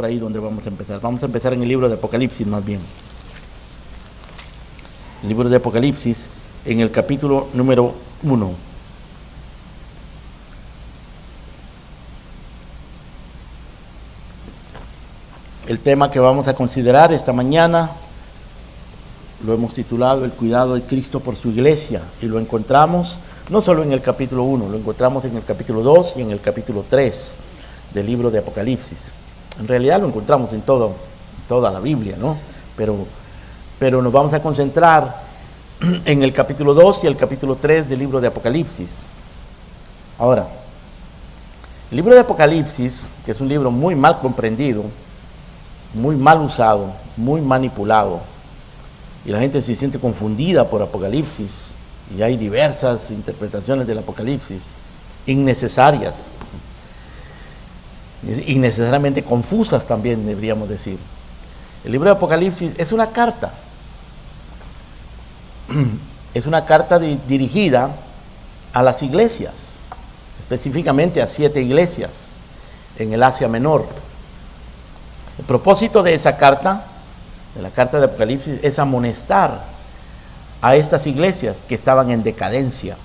ahí donde vamos a empezar. Vamos a empezar en el libro de Apocalipsis más bien. El libro de Apocalipsis en el capítulo número 1. El tema que vamos a considerar esta mañana lo hemos titulado El cuidado de Cristo por su iglesia, y lo encontramos no solo en el capítulo 1, lo encontramos en el capítulo 2 y en el capítulo 3 del libro de Apocalipsis. En realidad lo encontramos en toda la Biblia, ¿no? Pero nos vamos a concentrar en el capítulo 2 y el capítulo 3 del libro de Apocalipsis. Ahora, el libro de Apocalipsis, que es un libro muy mal comprendido, muy mal usado, muy manipulado, y la gente se siente confundida por Apocalipsis, y hay diversas interpretaciones del Apocalipsis, innecesarias, innecesariamente confusas también deberíamos decir. El libro de Apocalipsis es una carta, dirigida a las iglesias, específicamente a 7 iglesias en el Asia Menor. El propósito de esa carta, de la carta de Apocalipsis, es amonestar a estas iglesias que estaban en decadencia.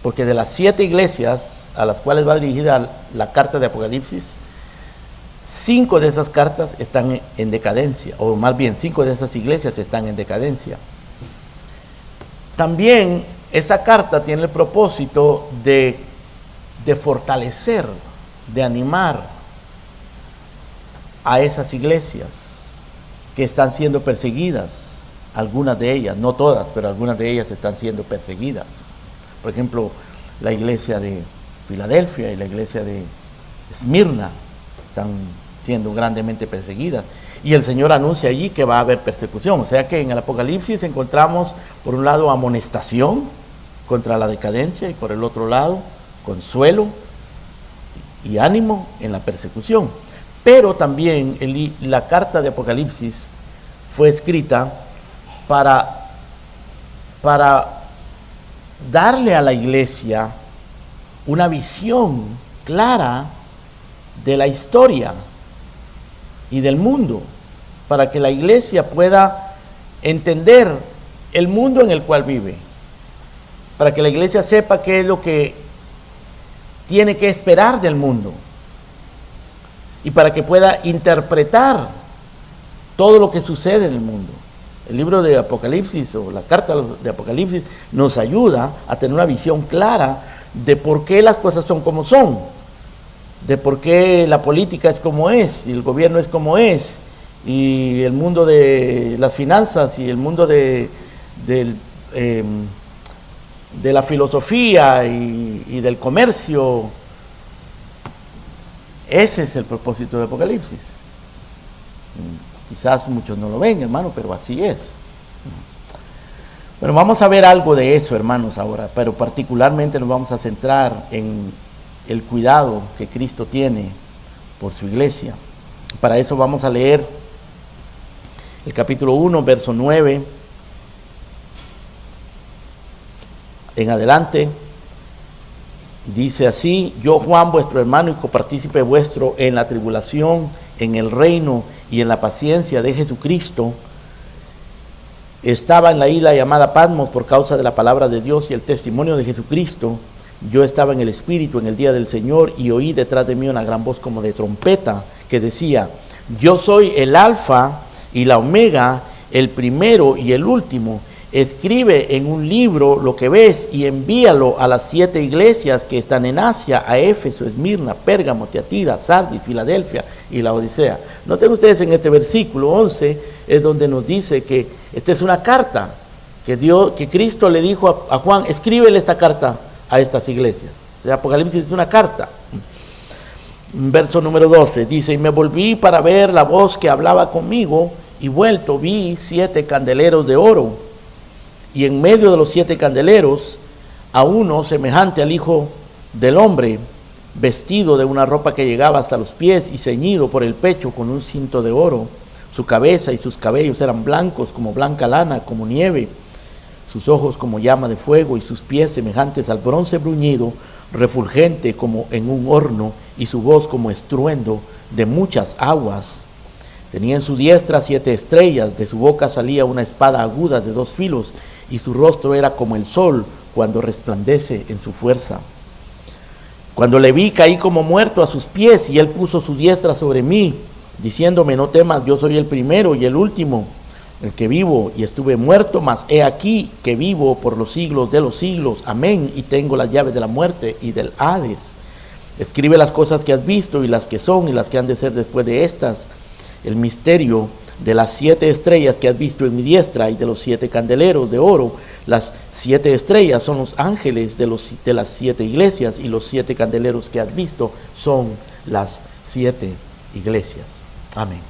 Porque de las 7 iglesias a las cuales va dirigida la carta de Apocalipsis, 5 de esas cartas están en decadencia, o más bien 5 de esas iglesias están en decadencia. También esa carta tiene el propósito de fortalecer, de animar a esas iglesias que están siendo perseguidas, algunas de ellas, no todas, pero algunas de ellas están siendo perseguidas. Por ejemplo, la iglesia de Filadelfia y la iglesia de Esmirna están siendo grandemente perseguidas. Y el Señor anuncia allí que va a haber persecución. O sea que en el Apocalipsis encontramos, por un lado, amonestación contra la decadencia, y por el otro lado, consuelo y ánimo en la persecución. Pero también la carta de Apocalipsis fue escrita para darle a la iglesia una visión clara de la historia y del mundo, para que la iglesia pueda entender el mundo en el cual vive, para que la iglesia sepa qué es lo que tiene que esperar del mundo, y para que pueda interpretar todo lo que sucede en el mundo. El libro de Apocalipsis, o la carta de Apocalipsis, nos ayuda a tener una visión clara de por qué las cosas son como son, de por qué la política es como es, y el gobierno es como es, y el mundo de las finanzas, y el mundo de la filosofía y del comercio. Ese es el propósito de Apocalipsis. Quizás muchos no lo ven, hermano, pero así es. Bueno, vamos a ver algo de eso, hermanos, ahora, pero particularmente nos vamos a centrar en el cuidado que Cristo tiene por su iglesia. Para eso vamos a leer el capítulo 1, verso 9 en adelante. Dice así: yo, Juan, vuestro hermano y copartícipe vuestro en la tribulación, en el reino y en la paciencia de Jesucristo, estaba en la isla llamada Patmos por causa de la palabra de Dios y el testimonio de Jesucristo. Yo estaba en el Espíritu en el día del Señor, y oí detrás de mí una gran voz como de trompeta que decía: yo soy el Alfa y la Omega, el primero y el último. Escribe en un libro lo que ves y envíalo a las 7 iglesias que están en Asia, a Éfeso, Esmirna, Pérgamo, Tiatira, Sardis, Filadelfia y Laodicea. Noten ustedes, en este versículo 11 es donde nos dice que esta es una carta que Cristo le dijo a Juan: escríbele esta carta a estas iglesias. O sea, Apocalipsis es una carta. Verso número 12 dice: y me volví para ver la voz que hablaba conmigo, y vuelto vi 7 candeleros de oro, y en medio de los 7 candeleros a uno semejante al Hijo del Hombre, vestido de una ropa que llegaba hasta los pies y ceñido por el pecho con un cinto de oro. Su cabeza y sus cabellos eran blancos como blanca lana, como nieve, sus ojos como llama de fuego, y sus pies semejantes al bronce bruñido, refulgente como en un horno, y su voz como estruendo de muchas aguas. Tenía en su diestra 7 estrellas, de su boca salía una espada aguda de 2 filos, y su rostro era como el sol cuando resplandece en su fuerza. Cuando le vi, caí como muerto a sus pies, y él puso su diestra sobre mí, diciéndome: no temas, yo soy el primero y el último, el que vivo, y estuve muerto, mas he aquí que vivo por los siglos de los siglos. Amén. Y tengo las llaves de la muerte y del Hades. Escribe las cosas que has visto, y las que son, y las que han de ser después de estas. El misterio de las 7 estrellas que has visto en mi diestra, y de los 7 candeleros de oro. Las 7 estrellas son los ángeles de las 7 iglesias, y los 7 candeleros que has visto son las 7 iglesias. Amén.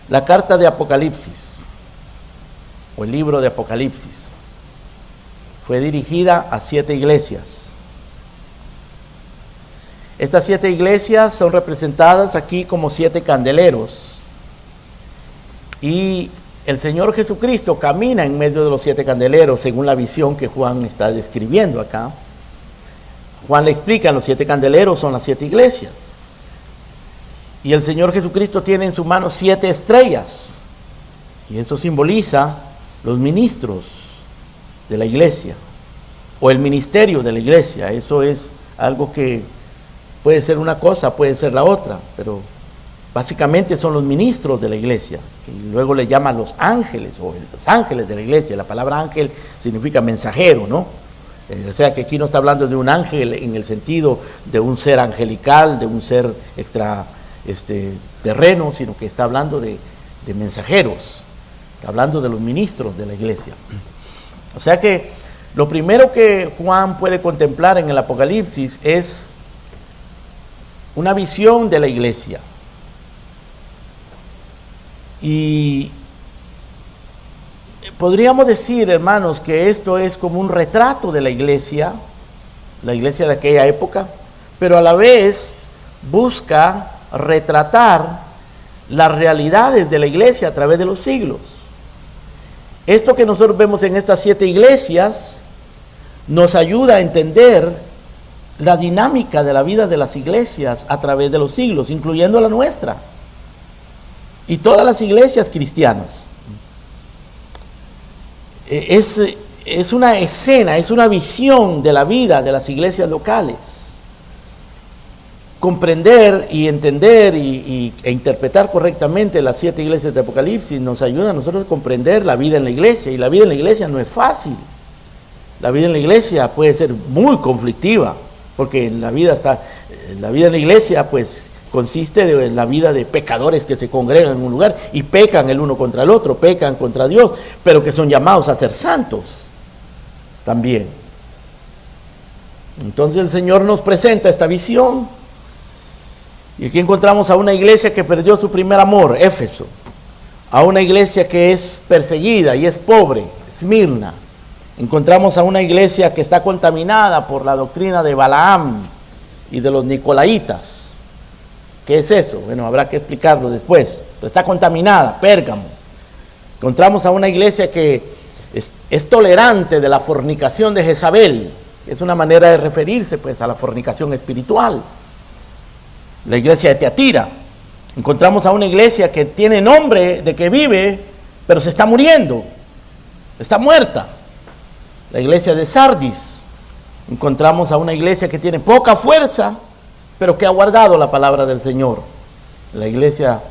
La carta de Apocalipsis, o el libro de Apocalipsis, fue dirigida a 7 iglesias. Estas 7 iglesias son representadas aquí como 7 candeleros, y el Señor Jesucristo camina en medio de los 7 candeleros, según la visión que Juan está describiendo acá. Juan le explica: los 7 candeleros son las 7 iglesias, y el Señor Jesucristo tiene en su mano 7 estrellas, y eso simboliza los ministros de la iglesia, o el ministerio de la iglesia. Eso es algo que puede ser una cosa, puede ser la otra, pero básicamente son los ministros de la iglesia, y luego le llaman los ángeles, o los ángeles de la iglesia. La palabra ángel significa mensajero, ¿no? O sea que aquí no está hablando de un ángel en el sentido de un ser angelical, de un ser terreno, sino que está hablando de mensajeros, está hablando de los ministros de la iglesia. O sea que lo primero que Juan puede contemplar en el Apocalipsis es una visión de la iglesia. Y podríamos decir, hermanos, que esto es como un retrato de la iglesia de aquella época, pero a la vez busca retratar las realidades de la iglesia a través de los siglos. Esto que nosotros vemos en estas 7 iglesias nos ayuda a entender la dinámica de la vida de las iglesias a través de los siglos, incluyendo la nuestra y todas las iglesias cristianas. Es una escena, es una visión de la vida de las iglesias locales. Comprender y entender e interpretar correctamente las 7 iglesias de Apocalipsis nos ayuda a nosotros a comprender la vida en la iglesia, y la vida en la iglesia no es fácil. La vida en la iglesia puede ser muy conflictiva, porque la vida en la iglesia pues consiste de la vida de pecadores que se congregan en un lugar y pecan el uno contra el otro, pecan contra Dios, pero que son llamados a ser santos también. Entonces el Señor nos presenta esta visión, y aquí encontramos a una iglesia que perdió su primer amor, Éfeso, a una iglesia que es perseguida y es pobre, Esmirna. Encontramos a una iglesia que está contaminada por la doctrina de Balaam y de los Nicolaitas. ¿Qué es eso? Bueno, habrá que explicarlo después, pero está contaminada, Pérgamo. Encontramos a una iglesia que es tolerante de la fornicación de Jezabel, que es una manera de referirse pues a la fornicación espiritual. La iglesia de Teatira. Encontramos a una iglesia que tiene nombre de que vive, pero se está muriendo, está muerta. La iglesia de Sardis. Encontramos a una iglesia que tiene poca fuerza, pero que ha guardado la palabra del Señor. La iglesia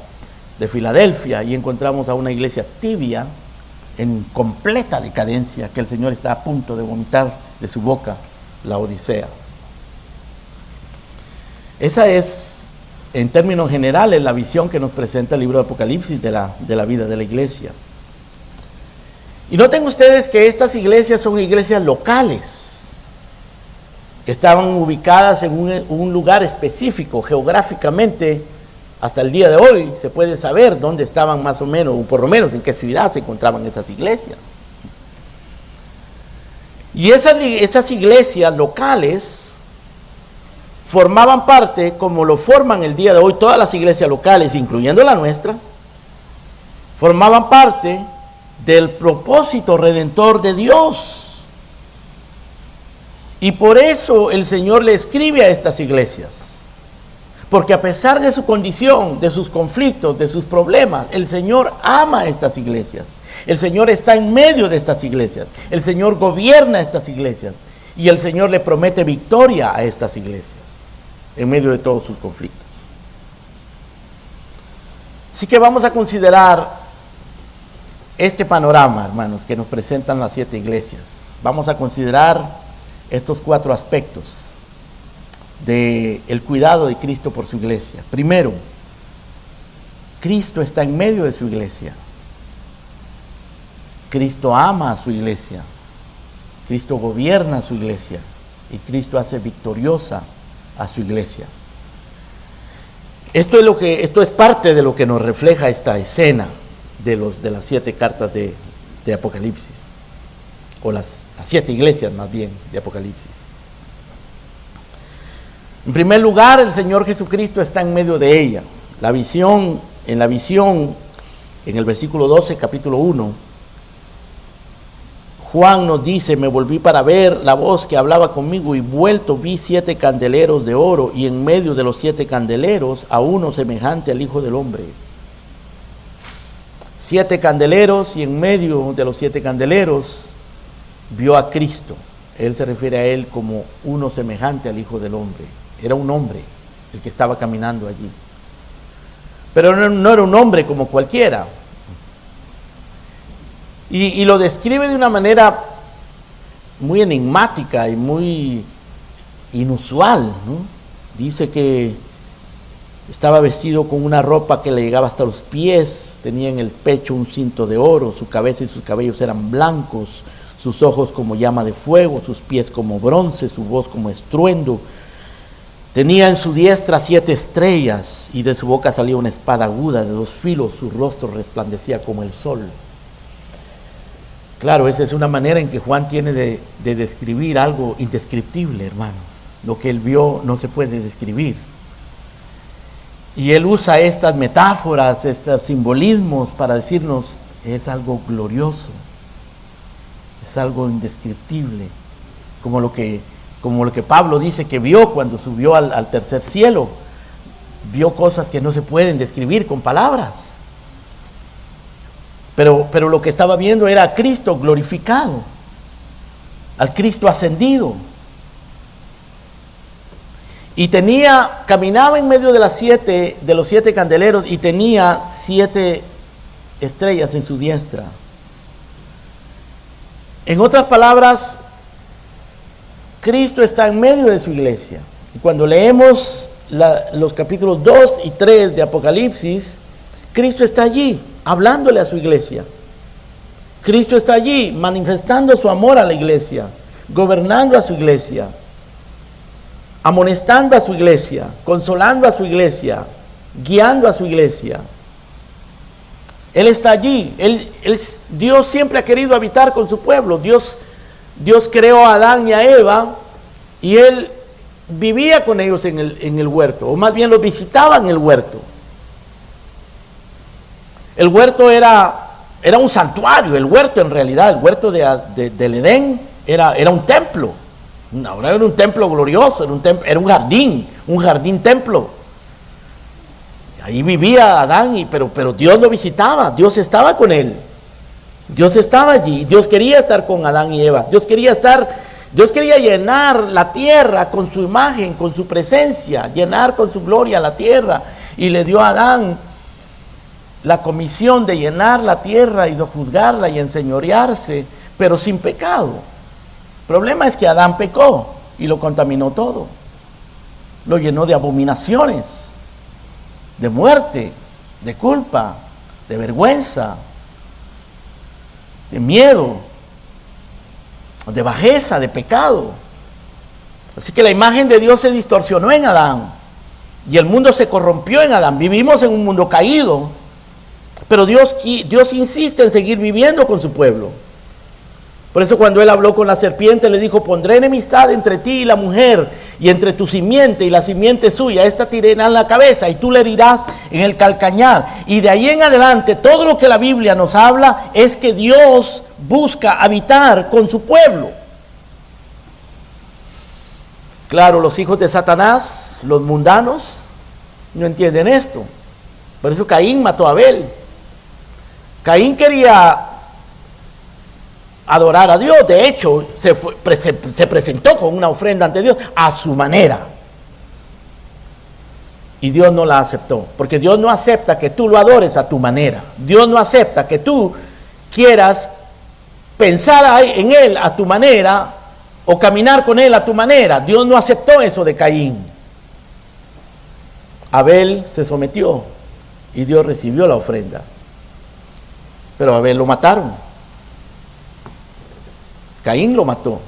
de Filadelfia. Y encontramos a una iglesia tibia, en completa decadencia, que el Señor está a punto de vomitar de su boca, la Odisea. Esa es, en términos generales, la visión que nos presenta el libro de Apocalipsis de la vida de la iglesia. Y noten ustedes que estas iglesias son iglesias locales, que estaban ubicadas en un lugar específico, geográficamente. Hasta el día de hoy se puede saber dónde estaban más o menos, o por lo menos en qué ciudad se encontraban esas iglesias. Y esas iglesias locales formaban parte, como lo forman el día de hoy todas las iglesias locales, incluyendo la nuestra, formaban parte del propósito redentor de Dios. Y por eso el Señor le escribe a estas iglesias. Porque a pesar de su condición, de sus conflictos, de sus problemas, el Señor ama a estas iglesias. El Señor está en medio de estas iglesias. El Señor gobierna estas iglesias. Y el Señor le promete victoria a estas iglesias en medio de todos sus conflictos. Así que vamos a considerar este panorama, hermanos, que nos presentan las 7 iglesias. Vamos a considerar estos 4 aspectos del cuidado de Cristo por su iglesia. Primero, Cristo está en medio de su iglesia. Cristo ama a su iglesia. Cristo gobierna a su iglesia. Y Cristo hace victoriosa a su iglesia. Esto es parte de lo que nos refleja esta escena de las 7 cartas de Apocalipsis, o las 7 iglesias más bien de Apocalipsis. En primer lugar, el Señor Jesucristo está en medio de ella. En la visión, en el versículo 12, capítulo 1, Juan nos dice: me volví para ver la voz que hablaba conmigo, y vuelto vi 7 candeleros de oro, y en medio de los 7 candeleros a uno semejante al Hijo del Hombre. 7 candeleros, y en medio de los 7 candeleros vio a Cristo. Él se refiere a él como uno semejante al Hijo del Hombre. Era un hombre el que estaba caminando allí. Pero no era un hombre como cualquiera. Y lo describe de una manera muy enigmática y muy inusual, ¿no? Dice que estaba vestido con una ropa que le llegaba hasta los pies, tenía en el pecho un cinto de oro, su cabeza y sus cabellos eran blancos, sus ojos como llama de fuego, sus pies como bronce, su voz como estruendo. Tenía en su diestra 7 estrellas, y de su boca salía una espada aguda de 2 filos, su rostro resplandecía como el sol. Claro, esa es una manera en que Juan tiene de describir algo indescriptible, hermanos. Lo que él vio no se puede describir. Y él usa estas metáforas, estos simbolismos para decirnos: es algo glorioso, es algo indescriptible, como lo que Pablo dice que vio cuando subió al tercer cielo. Vio cosas que no se pueden describir con palabras. Pero lo que estaba viendo era a Cristo glorificado, al Cristo ascendido. Y caminaba en medio de los 7 candeleros, y tenía 7 estrellas en su diestra. En otras palabras, Cristo está en medio de su iglesia. Y cuando leemos los capítulos 2 y 3 de Apocalipsis, Cristo está allí, hablándole a su iglesia. Cristo está allí, manifestando su amor a la iglesia, gobernando a su iglesia, amonestando a su iglesia, consolando a su iglesia, guiando a su iglesia. Él está allí. Dios siempre ha querido habitar con su pueblo. Dios creó a Adán y a Eva, y Él vivía con ellos en el huerto, o más bien los visitaba en el huerto. El huerto era un santuario. El huerto, en realidad, el huerto del Edén era un templo. Ahora era un templo glorioso, era un jardín templo. Ahí vivía Adán, pero Dios lo visitaba, Dios estaba con él. Dios estaba allí, Dios quería estar con Adán y Eva. Dios quería llenar la tierra con su imagen, con su presencia, llenar con su gloria la tierra. Y le dio a Adán la comisión de llenar la tierra y de juzgarla y enseñorearse, pero sin pecado. El problema es que Adán pecó y lo contaminó todo. Lo llenó de abominaciones, de muerte, de culpa, de vergüenza, de miedo, de bajeza, de pecado. Así que la imagen de Dios se distorsionó en Adán, y el mundo se corrompió en Adán. Vivimos en un mundo caído, pero Dios insiste en seguir viviendo con su pueblo. Por eso cuando él habló con la serpiente, le dijo: pondré enemistad entre ti y la mujer, y entre tu simiente y la simiente suya. Esta te herirá en la cabeza, y tú le herirás en el calcañar. Y de ahí en adelante, todo lo que la Biblia nos habla es que Dios busca habitar con su pueblo. Claro, los hijos de Satanás, los mundanos, no entienden esto. Por eso Caín mató a Abel. Caín quería adorar a Dios. De hecho, se presentó con una ofrenda ante Dios a su manera. Y Dios no la aceptó. Porque Dios no acepta que tú lo adores a tu manera. Dios no acepta que tú quieras pensar en Él a tu manera o caminar con Él a tu manera. Dios no aceptó eso de Caín. Abel se sometió y Dios recibió la ofrenda. Pero a Abel lo mataron. Caín lo mató.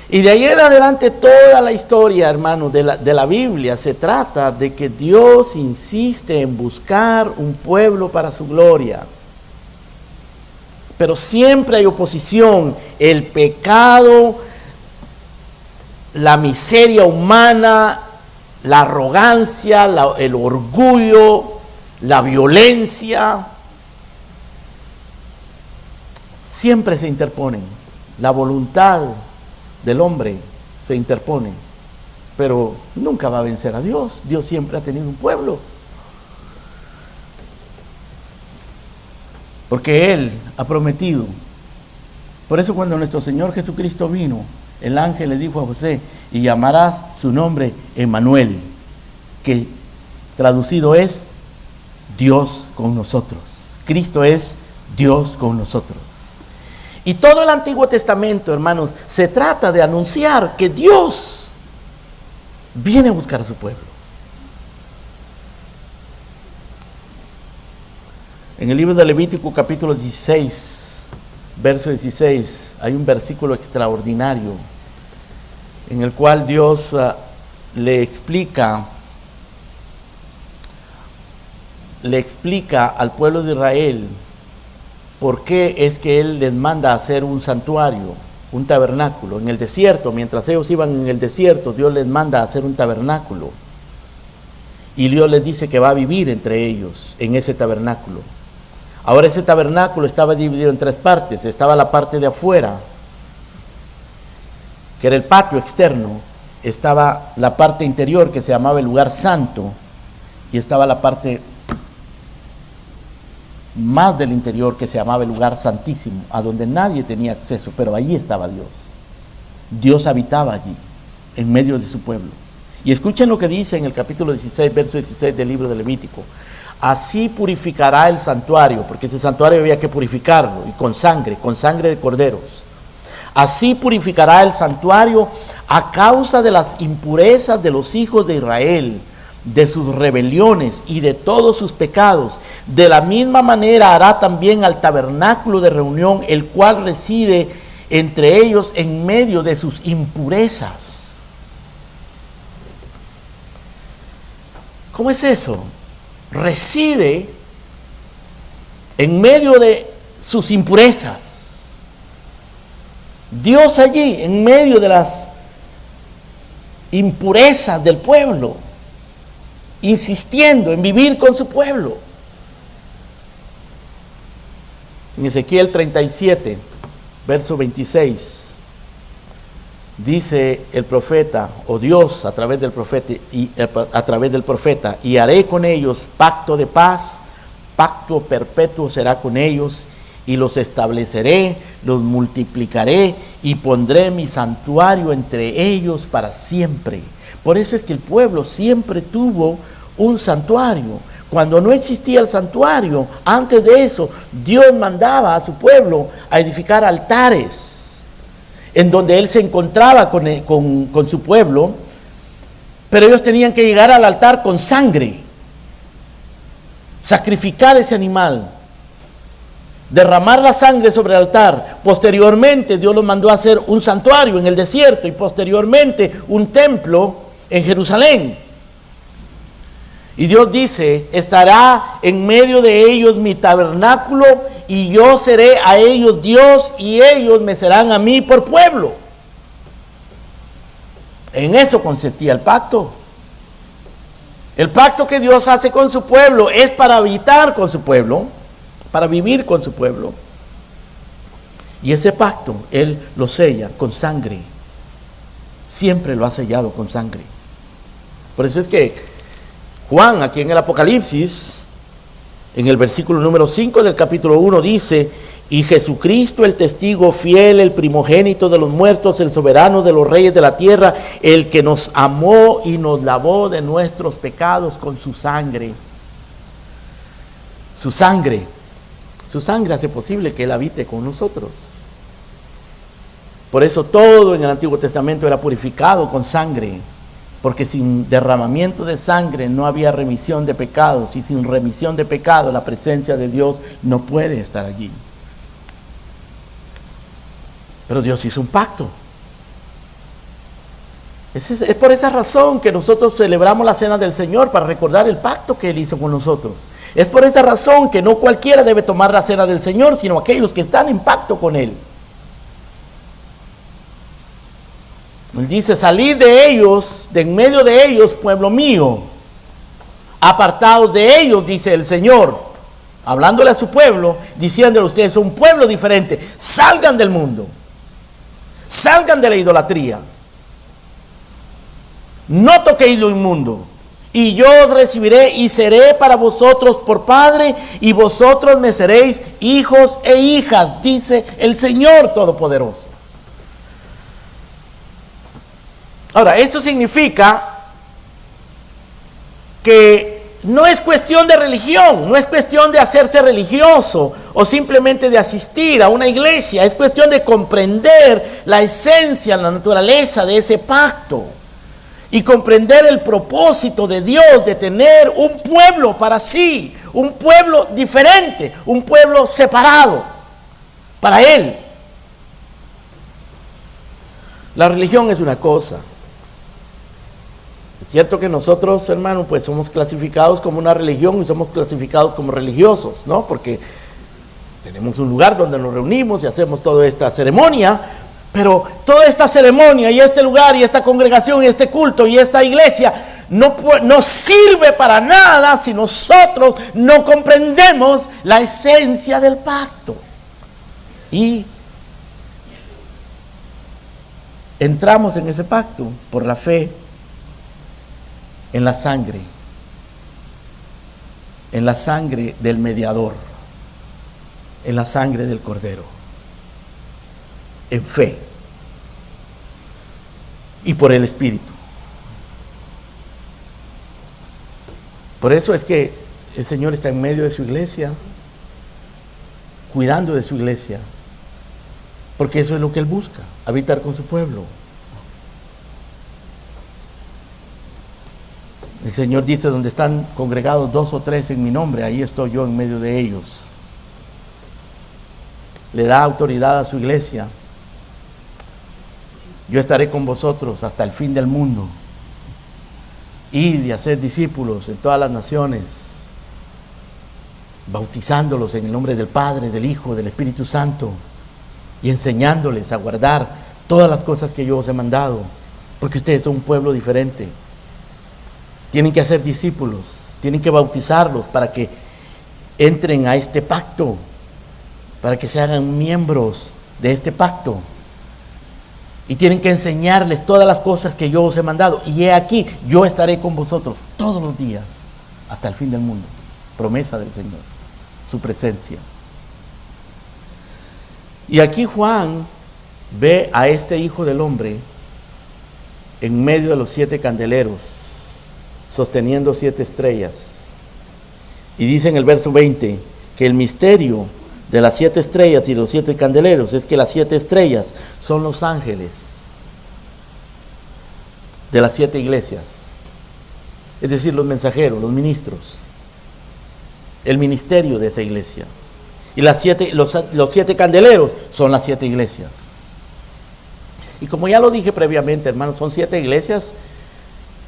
Y de ahí en adelante toda la historia, hermanos, de la Biblia se trata de que Dios insiste en buscar un pueblo para su gloria. Pero siempre hay oposición. El pecado, la miseria humana, la arrogancia, el orgullo, la violencia, siempre se interponen. La voluntad del hombre se interpone, pero nunca va a vencer a Dios. Dios siempre ha tenido un pueblo, porque Él ha prometido. Por eso cuando nuestro Señor Jesucristo vino, el ángel le dijo a José: y llamarás su nombre Emmanuel, que traducido es Dios con nosotros. Cristo es Dios con nosotros. Y todo el Antiguo Testamento, hermanos, se trata de anunciar que Dios viene a buscar a su pueblo. En el libro de Levítico, capítulo 16, verso 16, hay un versículo extraordinario en el cual Dios le explica al pueblo de Israel por qué es que Él les manda a hacer un santuario, un tabernáculo. En el desierto, mientras ellos iban en el desierto, Dios les manda a hacer un tabernáculo. Y Dios les dice que va a vivir entre ellos en ese tabernáculo. Ahora ese tabernáculo estaba dividido en tres partes. Estaba la parte de afuera, que era el patio externo. Estaba la parte interior, que se llamaba el lugar santo. Y estaba la parte más del interior, que se llamaba el lugar santísimo, a donde nadie tenía acceso, pero allí estaba Dios. Dios habitaba allí, en medio de su pueblo. Y escuchen lo que dice en el capítulo 16, verso 16 del libro de Levítico: así purificará el santuario, porque ese santuario había que purificarlo, y con sangre de corderos. Así purificará el santuario a causa de las impurezas de los hijos de Israel, de sus rebeliones y de todos sus pecados. De la misma manera hará también al tabernáculo de reunión, el cual reside entre ellos en medio de sus impurezas. ¿Cómo es eso? Reside en medio de sus impurezas. Dios allí, en medio de las impurezas del pueblo, insistiendo en vivir con su pueblo. En Ezequiel 37, verso 26, dice el profeta, o Dios a través del profeta, y haré con ellos pacto de paz, pacto perpetuo será con ellos, y los estableceré, los multiplicaré, y pondré mi santuario entre ellos para siempre. Por eso es que el pueblo siempre tuvo un santuario. Cuando no existía el santuario, antes de eso, Dios mandaba a su pueblo a edificar altares, en donde Él se encontraba con su pueblo, pero ellos tenían que llegar al altar con sangre, sacrificar ese animal, derramar la sangre sobre el altar. Posteriormente Dios los mandó a hacer un santuario en el desierto y posteriormente un templo en Jerusalén. Y Dios dice: estará en medio de ellos mi tabernáculo, y yo seré a ellos Dios, y ellos me serán a mí por pueblo. En eso consistía el pacto. El pacto que Dios hace con su pueblo es para habitar con su pueblo, para vivir con su pueblo. Y ese pacto Él lo sella con sangre. siempre lo ha sellado con sangre. Por eso es que Juan, aquí en el Apocalipsis, en el versículo número 5 del capítulo 1 dice: y Jesucristo, el testigo fiel, el primogénito de los muertos, el soberano de los reyes de la tierra, el que nos amó y nos lavó de nuestros pecados con su sangre. Su sangre hace posible que Él habite con nosotros. Por eso todo en el Antiguo Testamento era purificado con sangre, porque sin derramamiento de sangre no había remisión de pecados, y sin remisión de pecados la presencia de Dios no puede estar allí. Pero Dios hizo un pacto. Es por esa razón que nosotros celebramos la cena del Señor, para recordar el pacto que Él hizo con nosotros. Es por esa razón que no cualquiera debe tomar la cena del Señor, sino aquellos que están en pacto con Él. Él dice: salid de ellos, de en medio de ellos, pueblo mío, apartados de ellos, dice el Señor, hablándole a su pueblo, diciéndole: ustedes son un pueblo diferente, salgan del mundo, salgan de la idolatría, no toquéis lo inmundo, y yo os recibiré y seré para vosotros por padre, y vosotros me seréis hijos e hijas, dice el Señor Todopoderoso. Ahora, esto significa que no es cuestión de religión, no es cuestión de hacerse religioso o simplemente de asistir a una iglesia. Es cuestión de comprender la esencia, la naturaleza de ese pacto y comprender el propósito de Dios de tener un pueblo para sí, un pueblo diferente, un pueblo separado para Él. La religión es una cosa. Es cierto que nosotros, hermanos, pues somos clasificados como una religión y somos clasificados como religiosos, ¿no? Porque tenemos un lugar donde nos reunimos y hacemos toda esta ceremonia, pero toda esta ceremonia y este lugar y esta congregación y este culto y esta iglesia no sirve para nada si nosotros no comprendemos la esencia del pacto. Y entramos en ese pacto por la fe en la sangre del mediador, en la sangre del Cordero, en fe y por el Espíritu. Por eso es que el Señor está en medio de su iglesia, cuidando de su iglesia, porque eso es lo que Él busca, habitar con su pueblo. El Señor dice: donde están congregados 2 o 3 en mi nombre, ahí estoy yo en medio de ellos. Le da autoridad a su iglesia. Yo estaré con vosotros hasta el fin del mundo. Id y hacer discípulos en todas las naciones, bautizándolos en el nombre del Padre, del Hijo, del Espíritu Santo, y enseñándoles a guardar todas las cosas que yo os he mandado, porque ustedes son un pueblo diferente. Tienen que hacer discípulos, tienen que bautizarlos para que entren a este pacto, para que se hagan miembros de este pacto. Y tienen que enseñarles todas las cosas que yo os he mandado. Y he aquí, yo estaré con vosotros todos los días hasta el fin del mundo. Promesa del Señor, su presencia. Y aquí Juan ve a este Hijo del Hombre en medio de los 7 candeleros, sosteniendo 7 estrellas. Y dice en el verso 20 que el misterio de las 7 estrellas y los 7 candeleros es que las 7 estrellas son los ángeles de las 7 iglesias, es decir, los mensajeros, los ministros, el ministerio de esa iglesia. Y los 7 candeleros son las 7 iglesias. Y como ya lo dije previamente, hermanos, son 7 iglesias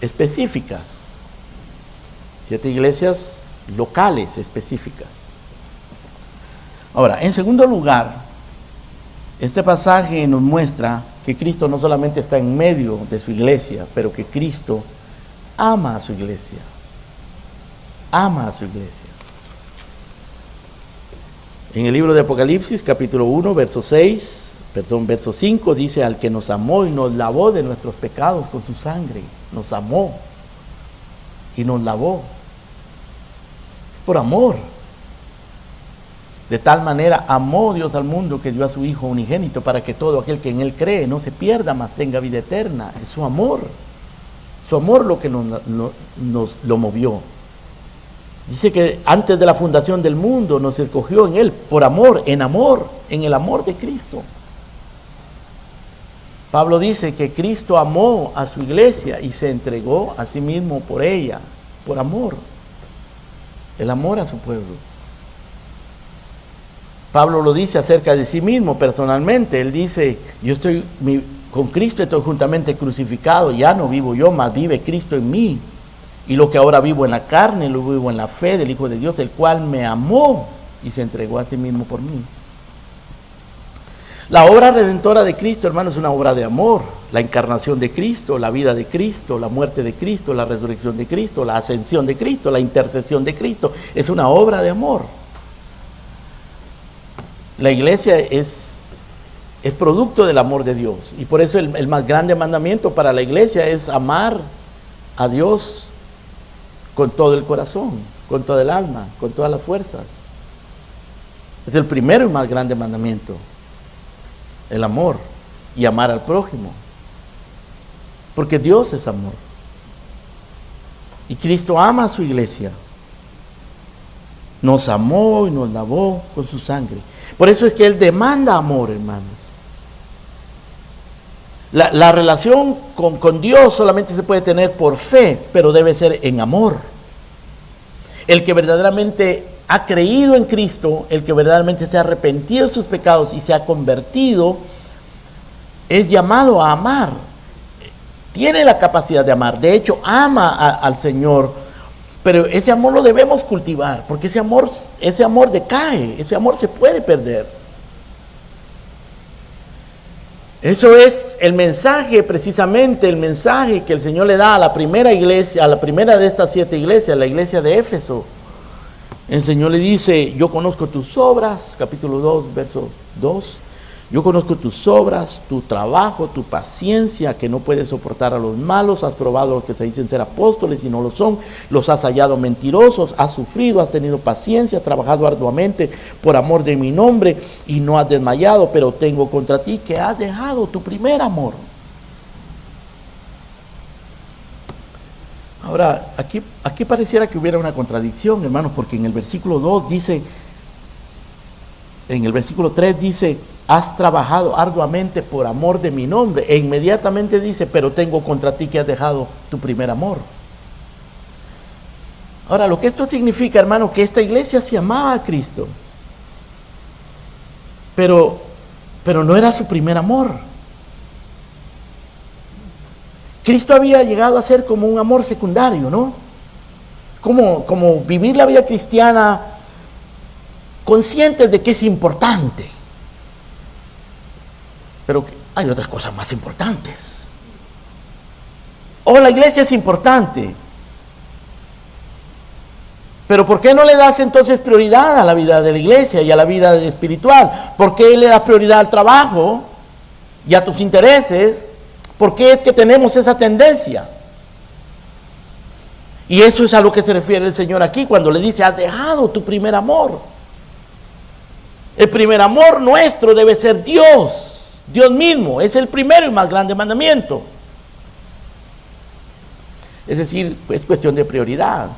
específicas, 7 iglesias locales específicas. Ahora, en segundo lugar, este pasaje nos muestra que Cristo no solamente está en medio de su iglesia, pero que Cristo ama a su iglesia. Ama a su iglesia. En el libro de Apocalipsis, capítulo 1, verso 6, verso 5 dice, al que nos amó y nos lavó de nuestros pecados con su sangre. Nos amó y nos lavó. Es por amor. De tal manera amó Dios al mundo que dio a su Hijo unigénito para que todo aquel que en Él cree no se pierda, mas tenga vida eterna. Es su amor lo que nos lo movió. Dice que antes de la fundación del mundo nos escogió en Él por amor, en el amor de Cristo. Pablo dice que Cristo amó a su iglesia y se entregó a sí mismo por ella, por amor. El amor a su pueblo. Pablo lo dice acerca de sí mismo personalmente. Él dice, yo estoy con Cristo, estoy juntamente crucificado, ya no vivo yo, mas vive Cristo en mí. Y lo que ahora vivo en la carne, lo vivo en la fe del Hijo de Dios, el cual me amó y se entregó a sí mismo por mí. La obra redentora de Cristo, hermano, es una obra de amor. La encarnación de Cristo, la vida de Cristo, la muerte de Cristo, la resurrección de Cristo, la ascensión de Cristo, la intercesión de Cristo, es una obra de amor. La iglesia es producto del amor de Dios. Y por eso el más grande mandamiento para la iglesia es amar a Dios con todo el corazón, con toda el alma, con todas las fuerzas. Es el primero y más grande mandamiento. El amor y amar al prójimo. Porque Dios es amor. Y Cristo ama a su iglesia. Nos amó y nos lavó con su sangre. Por eso es que Él demanda amor, hermanos. La relación con Dios solamente se puede tener por fe, pero debe ser en amor. El que verdaderamente ha creído en Cristo, el que verdaderamente se ha arrepentido de sus pecados y se ha convertido, es llamado a amar. Tiene la capacidad de amar. De hecho, ama al Señor. Pero ese amor lo debemos cultivar, porque ese amor decae, ese amor se puede perder. Eso es el mensaje, precisamente el mensaje que el Señor le da a la primera iglesia, a la primera de estas 7 iglesias, la iglesia de Éfeso. El Señor le dice, yo conozco tus obras, capítulo 2, verso 2. Yo conozco tus obras, tu trabajo, tu paciencia, que no puedes soportar a los malos. Has probado a los que te dicen ser apóstoles y no lo son. Los has hallado mentirosos. Has sufrido, has tenido paciencia, has trabajado arduamente por amor de mi nombre y no has desmayado. Pero tengo contra ti que has dejado tu primer amor. Ahora, aquí pareciera que hubiera una contradicción, hermanos, porque en el versículo 2 dice, en el versículo 3 dice, has trabajado arduamente por amor de mi nombre. E inmediatamente dice, pero tengo contra ti que has dejado tu primer amor. Ahora, lo que esto significa, hermano, que esta iglesia se amaba a Cristo. Pero no era su primer amor. Cristo había llegado a ser como un amor secundario, ¿no? Como vivir la vida cristiana conscientes de que es importante. Pero hay otras cosas más importantes. La iglesia es importante. Pero ¿por qué no le das entonces prioridad a la vida de la iglesia y a la vida espiritual? ¿Por qué le das prioridad al trabajo y a tus intereses? ¿Por qué es que tenemos esa tendencia? Y eso es a lo que se refiere el Señor aquí cuando le dice, has dejado tu primer amor. El primer amor nuestro debe ser Dios. Dios mismo es el primero y más grande mandamiento. Es decir, es cuestión de prioridad.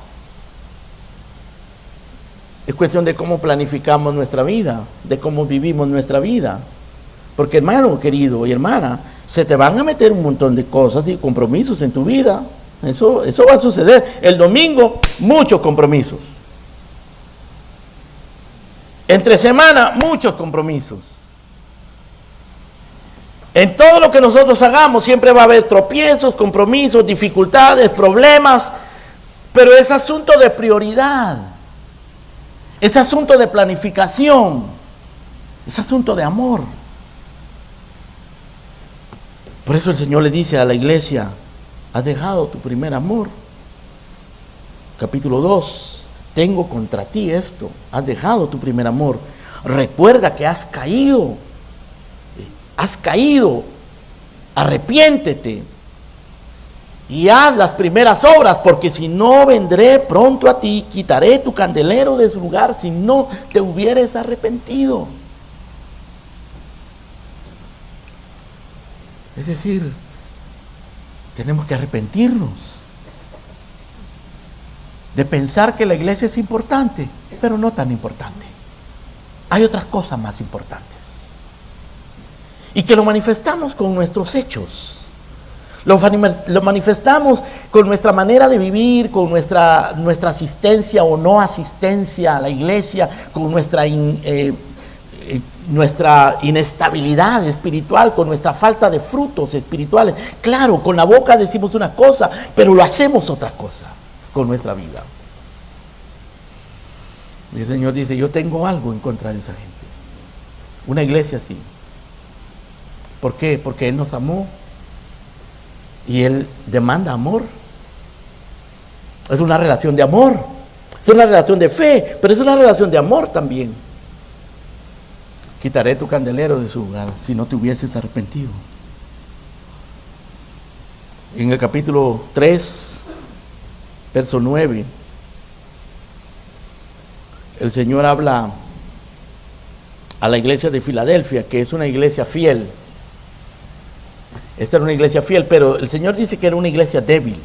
Es cuestión de cómo planificamos nuestra vida, de cómo vivimos nuestra vida. Porque, hermano querido y hermana, se te van a meter un montón de cosas y compromisos en tu vida. Eso va a suceder. El domingo, muchos compromisos. Entre semana, muchos compromisos. En todo lo que nosotros hagamos siempre va a haber tropiezos, compromisos, dificultades, problemas, pero es asunto de prioridad, es asunto de planificación, es asunto de amor. Por eso el Señor le dice a la iglesia, has dejado tu primer amor. Capítulo 2, tengo contra ti esto, has dejado tu primer amor. Recuerda que has caído. has caído, arrepiéntete y haz las primeras obras, porque si no vendré pronto a ti, quitaré tu candelero de su lugar si no te hubieres arrepentido. Es decir, tenemos que arrepentirnos de pensar que la iglesia es importante, pero no tan importante. Hay otras cosas más importantes. Y que lo manifestamos con nuestros hechos. Lo manifestamos con nuestra manera de vivir, con nuestra asistencia o no asistencia a la iglesia, con nuestra inestabilidad espiritual, con nuestra falta de frutos espirituales. Claro, con la boca decimos una cosa, pero lo hacemos otra cosa con nuestra vida. Y el Señor dice, yo tengo algo en contra de esa gente. Una iglesia así. ¿Por qué? Porque Él nos amó. Y Él demanda amor. Es una relación de amor. Es una relación de fe, pero es una relación de amor también. Quitaré tu candelero de su lugar si no te hubieses arrepentido. En el capítulo 3, verso 9, el Señor habla a la iglesia de Filadelfia, que es una iglesia fiel. Esta era una iglesia fiel, pero el Señor dice que era una iglesia débil.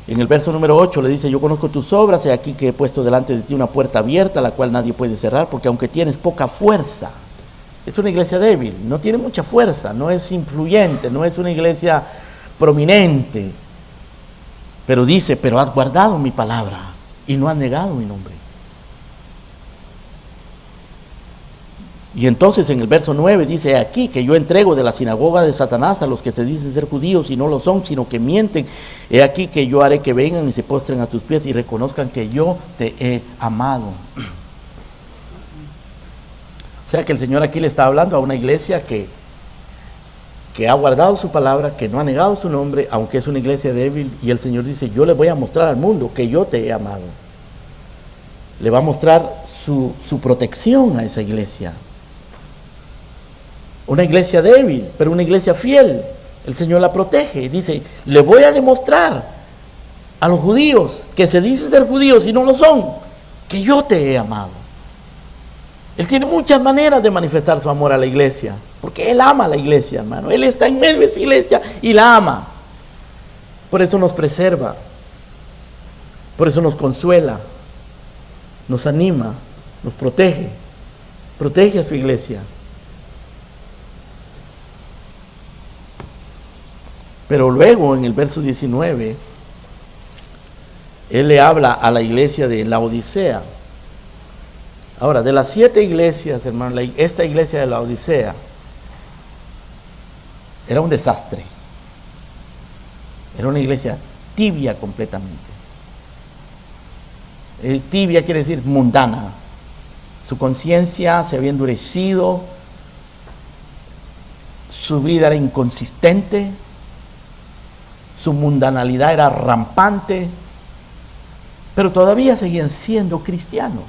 En el verso número 8 le dice, yo conozco tus obras, he aquí que he puesto delante de ti una puerta abierta, la cual nadie puede cerrar, porque aunque tienes poca fuerza, es una iglesia débil, no tiene mucha fuerza, no es influyente, no es una iglesia prominente, pero dice, pero has guardado mi palabra y no has negado mi nombre. Y entonces en el verso 9 dice aquí que yo entrego de la sinagoga de Satanás a los que te dicen ser judíos y no lo son, sino que mienten. He aquí que yo haré que vengan y se postren a tus pies y reconozcan que yo te he amado. O sea que el Señor aquí le está hablando a una iglesia que ha guardado su palabra, que no ha negado su nombre, aunque es una iglesia débil. Y el Señor dice, yo le voy a mostrar al mundo que yo te he amado. Le va a mostrar su protección a esa iglesia. Una iglesia débil, pero una iglesia fiel. El Señor la protege y dice, le voy a demostrar a los judíos que se dicen ser judíos y no lo son, que yo te he amado. Él tiene muchas maneras de manifestar su amor a la iglesia, porque Él ama a la iglesia, hermano. Él está en medio de su iglesia y la ama. Por eso nos preserva, por eso nos consuela, nos anima, nos protege a su iglesia. Pero luego en el verso 19, Él le habla a la iglesia de Laodicea. Ahora, de las 7 iglesias, hermano, esta iglesia de Laodicea era un desastre. Era una iglesia tibia completamente. Tibia quiere decir mundana. Su conciencia se había endurecido, su vida era inconsistente, su mundanalidad era rampante, pero todavía seguían siendo cristianos.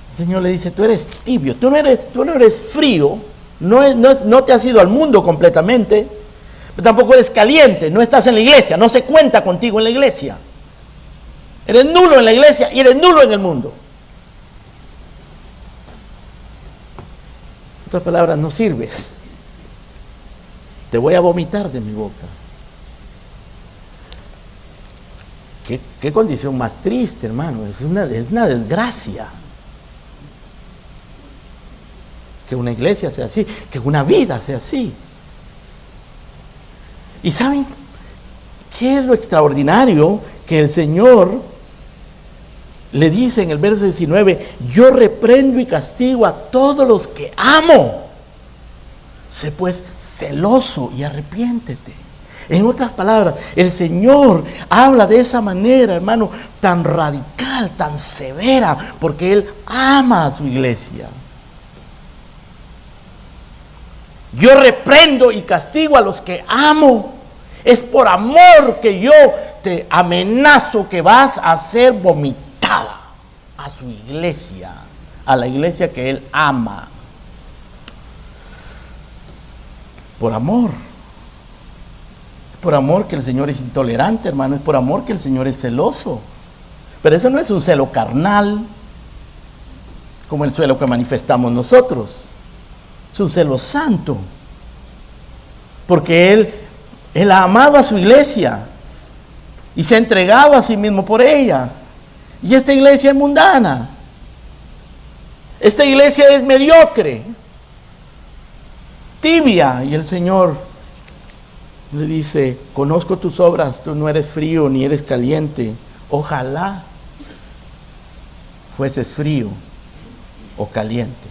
El Señor le dice, tú eres tibio, tú no eres frío, no te has ido al mundo completamente, pero tampoco eres caliente, no estás en la iglesia, no se cuenta contigo en la iglesia. Eres nulo en la iglesia y eres nulo en el mundo. En otras palabras, no sirves. Te voy a vomitar de mi boca. Qué condición más triste, hermano. Es una desgracia. Que una iglesia sea así, que una vida sea así. ¿Y saben qué es lo extraordinario? Que el Señor le dice en el verso 19, yo reprendo y castigo a todos los que amo. Sé pues celoso y arrepiéntete. En otras palabras, el Señor habla de esa manera, hermano, tan radical, tan severa, porque Él ama a su iglesia. Yo reprendo y castigo a los que amo. Es por amor que yo te amenazo que vas a ser vomitada. a su iglesia, a la iglesia que Él ama. Por amor. Por amor que el Señor es intolerante, hermano. Es por amor que el Señor es celoso. Pero eso no es un celo carnal, como el celo que manifestamos nosotros. Es un celo santo. Porque Él ha amado a su iglesia y se ha entregado a sí mismo por ella. Y esta iglesia es mundana. Esta iglesia es mediocre, tibia. Y el Señor le dice: conozco tus obras, tú no eres frío ni eres caliente. Ojalá fueses frío o caliente.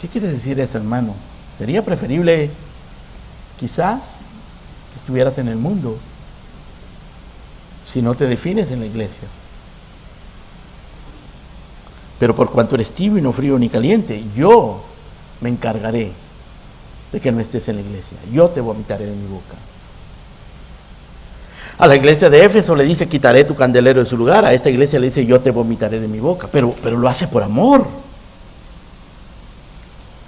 ¿Qué quiere decir eso, hermano? Sería preferible quizás que estuvieras en el mundo si no te defines en la iglesia. Pero por cuanto eres tibio, no frío ni caliente, yo me encargaré de que no estés en la iglesia. Yo te vomitaré de mi boca. A la iglesia de Éfeso le dice: quitaré tu candelero de su lugar. A esta iglesia le dice: yo te vomitaré de mi boca. Pero lo hace por amor.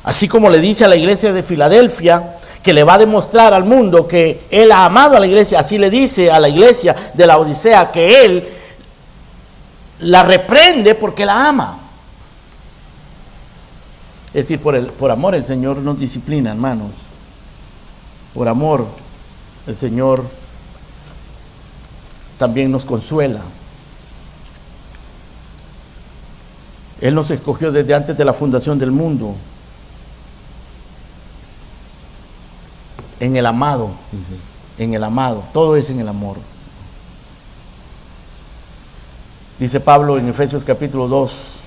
Así como le dice a la iglesia de Filadelfia que le va a demostrar al mundo que Él ha amado a la iglesia, así le dice a la iglesia de la Odisea que Él la reprende porque la ama. Es decir, por amor el Señor nos disciplina, hermanos. Por amor el Señor también nos consuela. Él nos escogió desde antes de la fundación del mundo. En el amado, dice, en el amado, todo es en el amor. Dice Pablo en Efesios capítulo 2,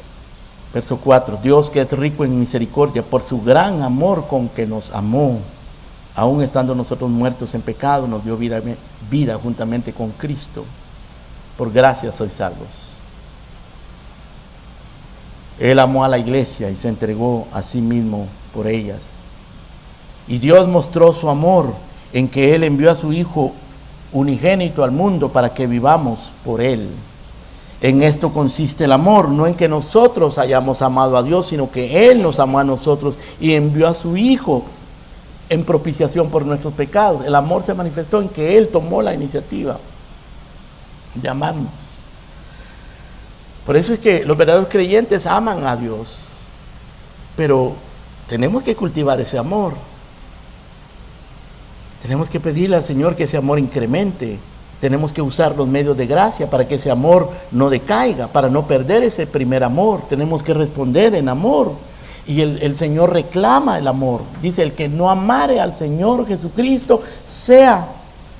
verso 4, Dios que es rico en misericordia, por su gran amor con que nos amó, aun estando nosotros muertos en pecado, nos dio vida juntamente con Cristo. Por gracia sois salvos. Él amó a la iglesia y se entregó a sí mismo por ellas. Y Dios mostró su amor en que Él envió a su Hijo unigénito al mundo para que vivamos por Él. En esto consiste el amor, no en que nosotros hayamos amado a Dios, sino que Él nos amó a nosotros y envió a su Hijo en propiciación por nuestros pecados. El amor se manifestó en que Él tomó la iniciativa de amarnos. Por eso es que los verdaderos creyentes aman a Dios, pero tenemos que cultivar ese amor. Tenemos que pedirle al Señor que ese amor incremente. Tenemos que usar los medios de gracia para que ese amor no decaiga, para no perder ese primer amor. Tenemos que responder en amor. Y el Señor reclama el amor. Dice: el que no amare al Señor Jesucristo sea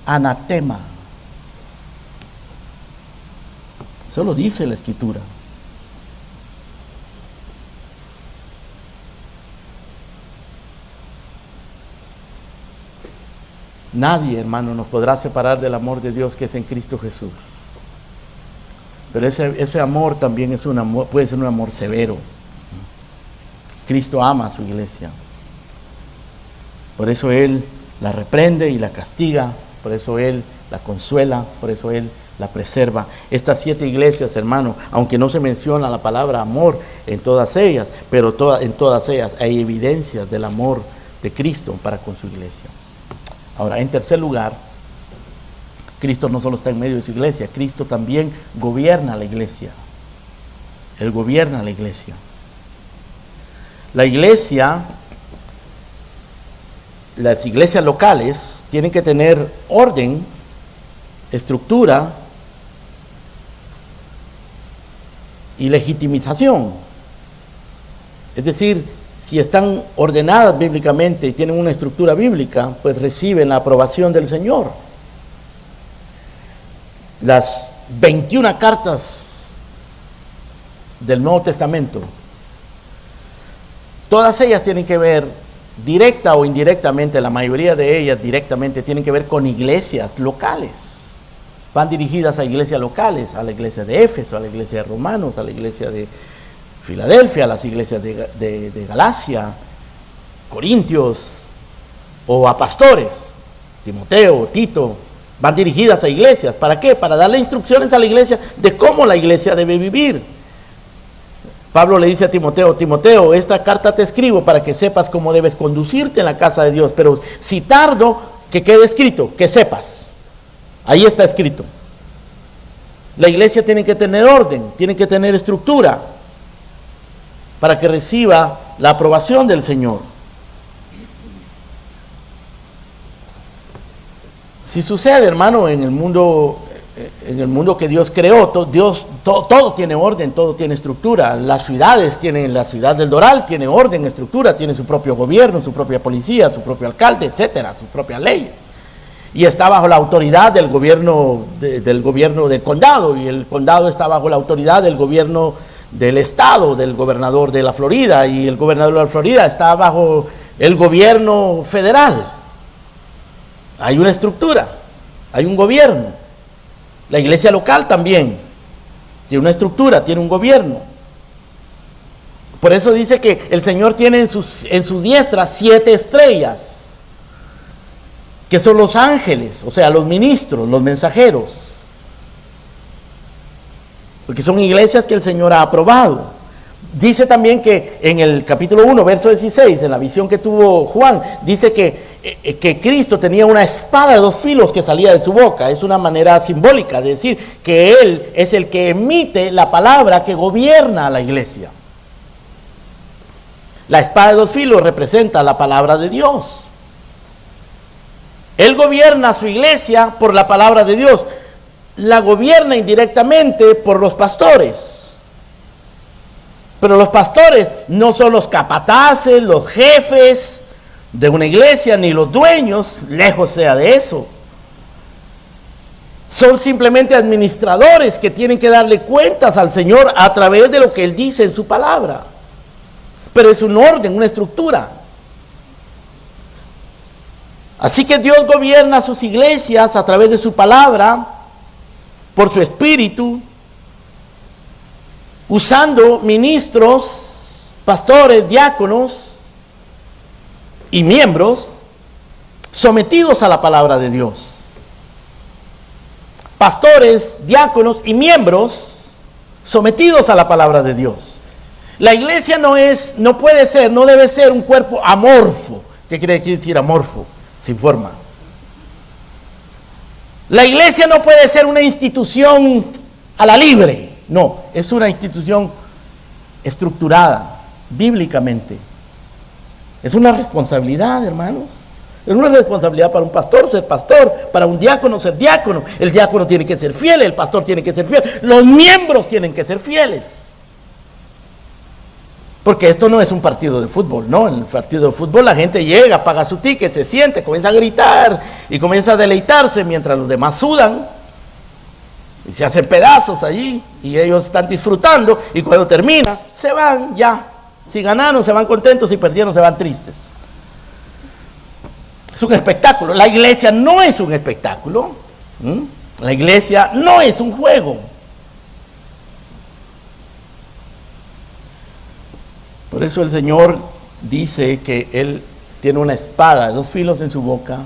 anatema. Eso lo dice la Escritura. Nadie, hermano, nos podrá separar del amor de Dios que es en Cristo Jesús. Pero ese amor también es un amor, puede ser un amor severo. Cristo ama a su iglesia. Por eso Él la reprende y la castiga. Por eso Él la consuela. Por eso Él la preserva. Estas 7 iglesias, hermano, aunque no se menciona la palabra amor en todas ellas, pero en todas ellas hay evidencias del amor de Cristo para con su iglesia. Ahora, en tercer lugar, Cristo no solo está en medio de su iglesia, Cristo también gobierna la iglesia. Él gobierna la iglesia. La iglesia, las iglesias locales tienen que tener orden, estructura y legitimización. Es decir, si están ordenadas bíblicamente y tienen una estructura bíblica, pues reciben la aprobación del Señor. Las 21 cartas del Nuevo Testamento, todas ellas tienen que ver, directa o indirectamente, la mayoría de ellas directamente tienen que ver con iglesias locales. Van dirigidas a iglesias locales, a la iglesia de Éfeso, a la iglesia de Romanos, a la iglesia de Filadelfia, a las iglesias de Galacia, Corintios, o a pastores, Timoteo, Tito, Van dirigidas a iglesias. ¿Para qué? Para darle instrucciones a la iglesia de cómo la iglesia debe vivir. Pablo le dice a Timoteo, Timoteo, esta carta te escribo para que sepas cómo debes conducirte en la casa de Dios. Pero si tardo, que quede escrito, que sepas. Ahí está escrito. La iglesia tiene que tener orden, tiene que tener estructura para que reciba la aprobación del Señor. Si sucede, hermano, en el mundo que Dios creó, todo tiene orden, todo tiene estructura. Las ciudades tienen, la ciudad del Doral tiene orden, estructura, tiene su propio gobierno, su propia policía, su propio alcalde, etcétera, sus propias leyes. Y está bajo la autoridad del gobierno del condado, y el condado está bajo la autoridad del gobierno del estado, del gobernador de la Florida, y el gobernador de la Florida está bajo el gobierno federal. Hay una estructura, hay un gobierno. La iglesia local también tiene una estructura, tiene un gobierno. Por eso dice que el Señor tiene en su diestra 7 estrellas, que son los ángeles, o sea, los ministros, los mensajeros. Porque son iglesias que el Señor ha aprobado. Dice también que en el capítulo 1, verso 16, en la visión que tuvo Juan, dice que Cristo tenía una espada de 2 filos que salía de su boca. Es una manera simbólica de decir que Él es el que emite la palabra que gobierna a la iglesia. La espada de 2 filos representa la palabra de Dios. Él gobierna a su iglesia por la palabra de Dios. La gobierna indirectamente por los pastores. Pero los pastores no son los capataces, los jefes de una iglesia, ni los dueños, lejos sea de eso. Son simplemente administradores que tienen que darle cuentas al Señor a través de lo que Él dice en su palabra. Pero es un orden, una estructura. Así que Dios gobierna sus iglesias a través de su palabra, por su espíritu, usando ministros, pastores, diáconos y miembros sometidos a la palabra de Dios. Pastores, diáconos y miembros sometidos a la palabra de Dios. La iglesia no debe ser un cuerpo amorfo. ¿Qué quiere decir amorfo? Sin forma. La iglesia no puede ser una institución a la libre. No, es una institución estructurada bíblicamente. Es una responsabilidad, hermanos. Es una responsabilidad para un pastor ser pastor, para un diácono ser diácono. El diácono tiene que ser fiel, el pastor tiene que ser fiel, los miembros tienen que ser fieles. Porque esto no es un partido de fútbol, ¿no? En el partido de fútbol la gente llega, paga su ticket, se siente, comienza a gritar y comienza a deleitarse mientras los demás sudan. Y se hacen pedazos allí y ellos están disfrutando y cuando termina se van ya. Si ganaron se van contentos, si perdieron se van tristes. Es un espectáculo. La iglesia no es un espectáculo. La iglesia no es un juego. Por eso el Señor dice que Él tiene una espada de 2 filos en su boca,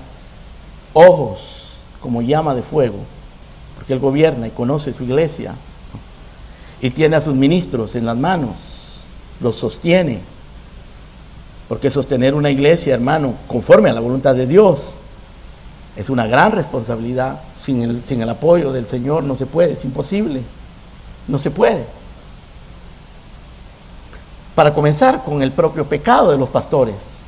ojos como llama de fuego, porque Él gobierna y conoce su iglesia, y tiene a sus ministros en las manos, los sostiene, porque sostener una iglesia, hermano, conforme a la voluntad de Dios, es una gran responsabilidad. Sin el apoyo del Señor no se puede, es imposible, no se puede. Para comenzar con el propio pecado de los pastores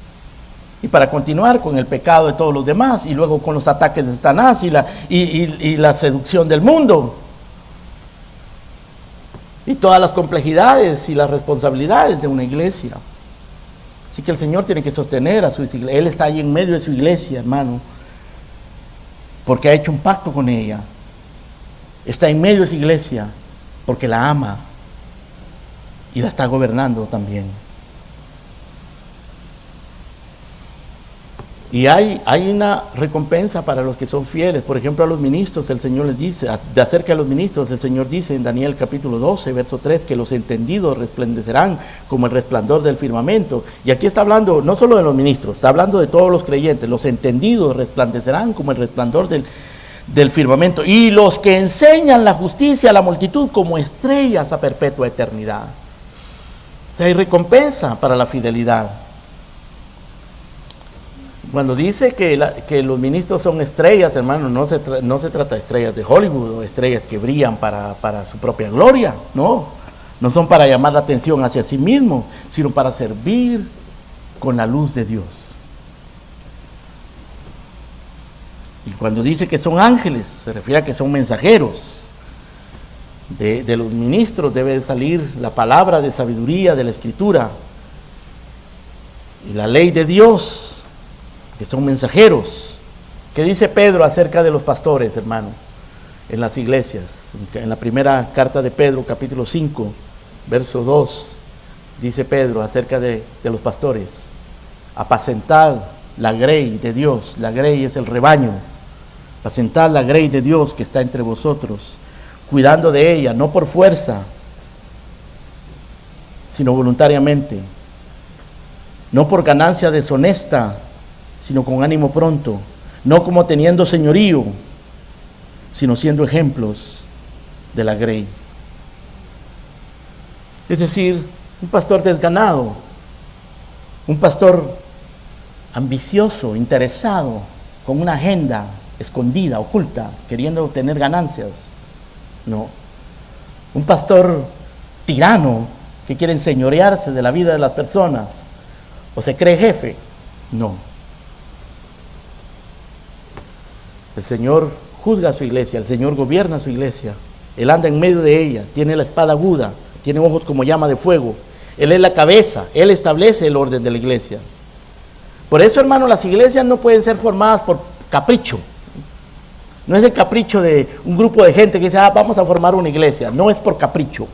y para continuar con el pecado de todos los demás y luego con los ataques de Satanás y la seducción del mundo y todas las complejidades y las responsabilidades de una iglesia. Así que el Señor tiene que sostener a su iglesia. Él está ahí en medio de su iglesia, hermano, porque ha hecho un pacto con ella. Está en medio de su iglesia porque la ama y la está gobernando también. Y hay una recompensa para los que son fieles. Por ejemplo, a los ministros el Señor les dice, de acerca de los ministros, el Señor dice en Daniel capítulo 12, verso 3, que los entendidos resplandecerán como el resplandor del firmamento. Y aquí está hablando no solo de los ministros, está hablando de todos los creyentes. Los entendidos resplandecerán como el resplandor del firmamento, y los que enseñan la justicia a la multitud como estrellas a perpetua eternidad. O sea, hay recompensa para la fidelidad. Cuando dice que los ministros son estrellas, hermano, no se trata de estrellas de Hollywood o estrellas que brillan para su propia gloria, no son para llamar la atención hacia sí mismo, sino para servir con la luz de Dios. Y cuando dice que son ángeles, se refiere a que son mensajeros. De los ministros debe salir la palabra de sabiduría de la Escritura y la ley de Dios, que son mensajeros. ¿Qué dice Pedro acerca de los pastores, hermano, en las iglesias? En la primera carta de Pedro, capítulo 5, verso 2, dice Pedro acerca de los pastores: apacentad la grey de Dios. La grey es el rebaño. Apacentad la grey de Dios que está entre vosotros, cuidando de ella, no por fuerza, sino voluntariamente, no por ganancia deshonesta, sino con ánimo pronto, no como teniendo señorío, sino siendo ejemplos de la grey. Es decir, un pastor desganado, un pastor ambicioso, interesado, con una agenda escondida, oculta, queriendo obtener ganancias. No. Un pastor tirano que quiere enseñorearse de la vida de las personas o se cree jefe. No. El Señor juzga a su iglesia, el Señor gobierna a su iglesia. Él anda en medio de ella, tiene la espada aguda, tiene ojos como llama de fuego. Él es la cabeza, Él establece el orden de la iglesia. Por eso, hermano, las iglesias no pueden ser formadas por capricho. No es el capricho de un grupo de gente que dice, vamos a formar una iglesia. No es por capricho.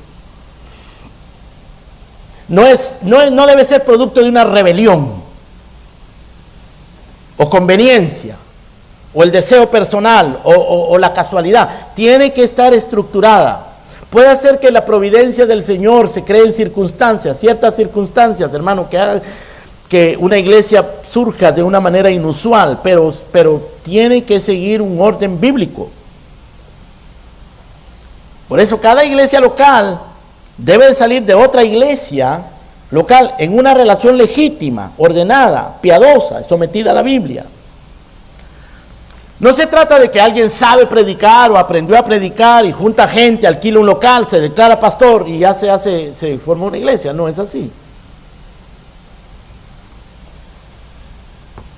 No debe ser producto de una rebelión o conveniencia o el deseo personal o la casualidad. Tiene que estar estructurada. Puede ser que la providencia del Señor se cree en circunstancias, ciertas circunstancias, hermano, que hagan que una iglesia surja de una manera inusual, pero tiene que seguir un orden bíblico. Por eso cada iglesia local debe salir de otra iglesia local en una relación legítima, ordenada, piadosa, sometida a la Biblia. No se trata de que alguien sabe predicar o aprendió a predicar y junta gente, alquila un local, se declara pastor y ya se forma una iglesia. No es así.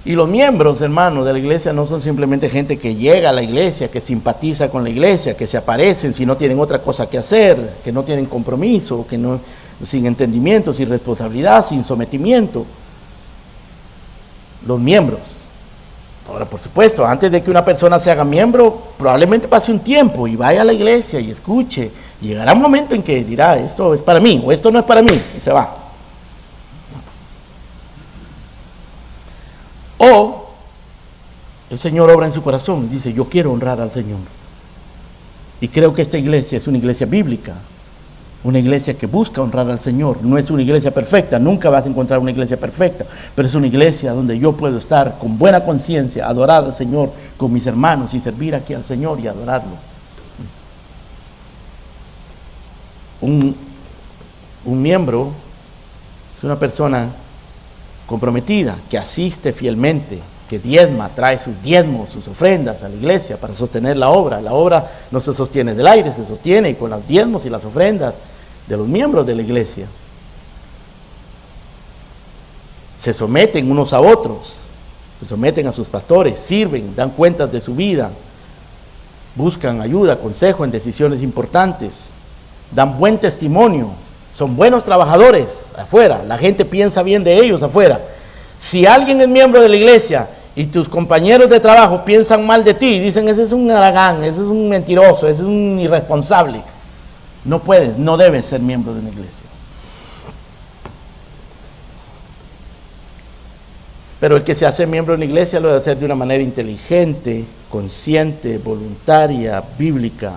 Y los miembros, hermanos, de la iglesia no son simplemente gente que llega a la iglesia, que simpatiza con la iglesia, que se aparecen si no tienen otra cosa que hacer, que no tienen compromiso, sin entendimiento, sin responsabilidad, sin sometimiento. Los miembros. Ahora, por supuesto, antes de que una persona se haga miembro, probablemente pase un tiempo y vaya a la iglesia y escuche. Llegará un momento en que dirá, esto es para mí o esto no es para mí, y se va. O el Señor obra en su corazón y dice, yo quiero honrar al Señor. Y creo que esta iglesia es una iglesia bíblica, una iglesia que busca honrar al Señor. No es una iglesia perfecta, nunca vas a encontrar una iglesia perfecta, pero es una iglesia donde yo puedo estar con buena conciencia, adorar al Señor con mis hermanos y servir aquí al Señor y adorarlo. Un miembro es una persona comprometida, que asiste fielmente, que diezma, trae sus diezmos, sus ofrendas a la iglesia para sostener la obra. La obra no se sostiene del aire, se sostiene con los diezmos y las ofrendas de los miembros de la iglesia. Se someten unos a otros, se someten a sus pastores, sirven, dan cuentas de su vida, buscan ayuda, consejo en decisiones importantes, dan buen testimonio. Son buenos trabajadores afuera, la gente piensa bien de ellos afuera. Si alguien es miembro de la iglesia y tus compañeros de trabajo piensan mal de ti, dicen, ese es un haragán, ese es un mentiroso, ese es un irresponsable, no debes ser miembro de una iglesia. Pero el que se hace miembro de una iglesia lo debe hacer de una manera inteligente, consciente, voluntaria, bíblica.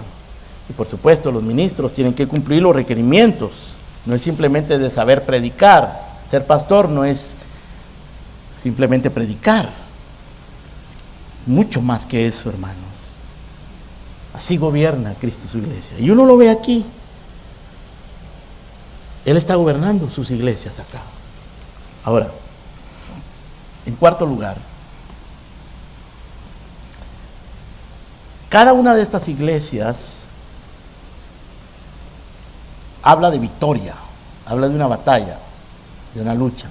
Y por supuesto los ministros tienen que cumplir los requerimientos. No es simplemente de saber predicar. Ser pastor no es simplemente predicar. Mucho más que eso, hermanos. Así gobierna Cristo su iglesia. Y uno lo ve aquí. Él está gobernando sus iglesias acá. Ahora, en cuarto lugar, cada una de estas iglesias habla de victoria, habla de una batalla, de una lucha.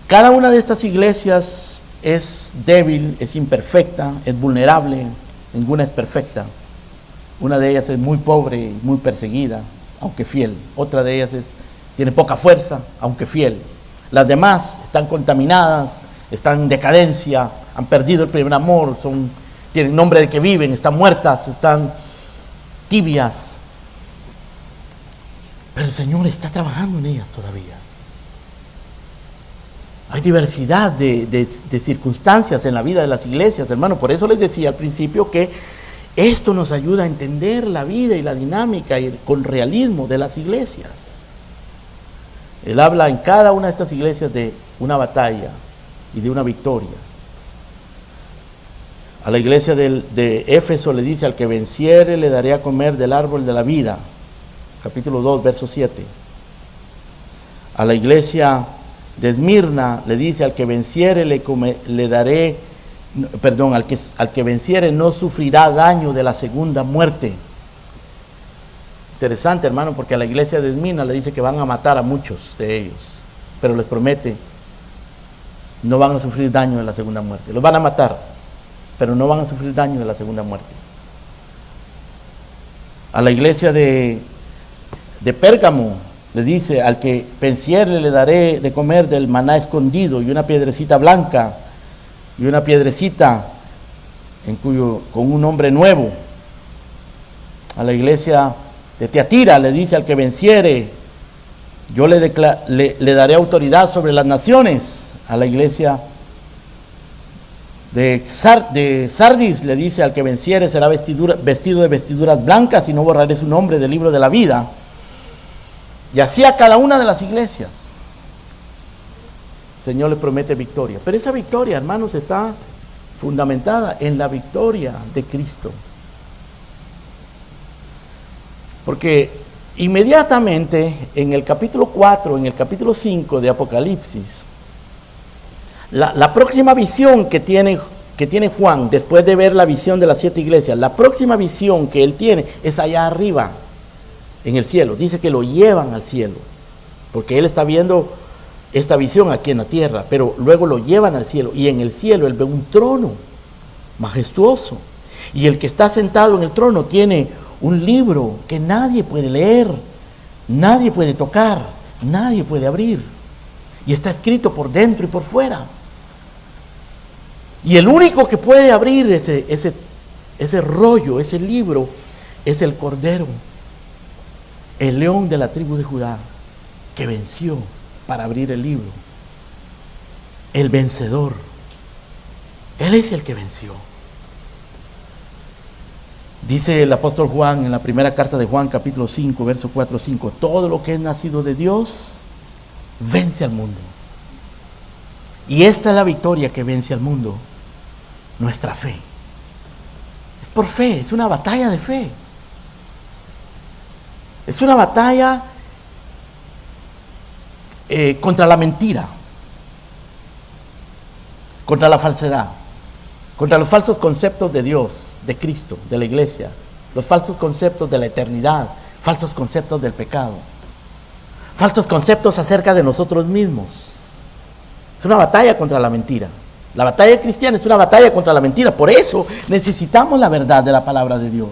Cada una de estas iglesias es débil, es imperfecta, es vulnerable, ninguna es perfecta. Una de ellas es muy pobre y muy perseguida, aunque fiel. Otra de ellas tiene poca fuerza, aunque fiel. Las demás están contaminadas, están en decadencia, han perdido el primer amor, tienen nombre de que viven, están muertas, están tibias. Pero el Señor está trabajando en ellas todavía. Hay diversidad de circunstancias en la vida de las iglesias, hermano. Por eso les decía al principio que esto nos ayuda a entender la vida y la dinámica y con realismo de las iglesias. Él habla en cada una de estas iglesias de una batalla y de una victoria. A la iglesia de Éfeso le dice: al que venciere le daré a comer del árbol de la vida. Capítulo 2, verso 7. A la iglesia de Esmirna le dice: al que venciere le daré, perdón, al que venciere no sufrirá daño de la segunda muerte. Interesante, hermano, porque a la iglesia de Esmirna le dice que van a matar a muchos de ellos, pero les promete no van a sufrir daño de la segunda muerte. Los van a matar, pero no van a sufrir daño de la segunda muerte. A la iglesia de Pérgamo le dice: al que venciere le daré de comer del maná escondido y una piedrecita blanca y una piedrecita con un nombre nuevo. A la iglesia de Tiatira le dice: al que venciere yo le daré autoridad sobre las naciones. A la iglesia de Sardis le dice: al que venciere será vestido de vestiduras blancas y no borraré su nombre del libro de la vida. Y así a cada una de las iglesias el Señor le promete victoria. Pero esa victoria, hermanos, está fundamentada en la victoria de Cristo. Porque inmediatamente en el capítulo 4, en el capítulo 5 de Apocalipsis, la próxima visión que tiene Juan, después de ver la visión de las 7 iglesias, la próxima visión que él tiene es allá arriba, en el cielo. Dice que lo llevan al cielo, porque él está viendo esta visión aquí en la tierra, pero luego lo llevan al cielo, y en el cielo él ve un trono majestuoso, y el que está sentado en el trono tiene un libro que nadie puede leer, nadie puede tocar, nadie puede abrir, y está escrito por dentro y por fuera. Y el único que puede abrir ese rollo, ese libro, es el Cordero, el león de la tribu de Judá, que venció para abrir el libro. El vencedor. Él es el que venció. Dice el apóstol Juan en la primera carta de Juan, capítulo 5, verso 4-5: todo lo que es nacido de Dios vence al mundo. Y esta es la victoria que vence al mundo: nuestra fe. Es por fe, es una batalla de fe. Es una batalla contra la mentira, contra la falsedad, contra los falsos conceptos de Dios, de Cristo, de la iglesia, los falsos conceptos de la eternidad, falsos conceptos del pecado, falsos conceptos acerca de nosotros mismos. Es una batalla contra la mentira. La batalla cristiana es una batalla contra la mentira. Por eso necesitamos la verdad de la palabra de Dios.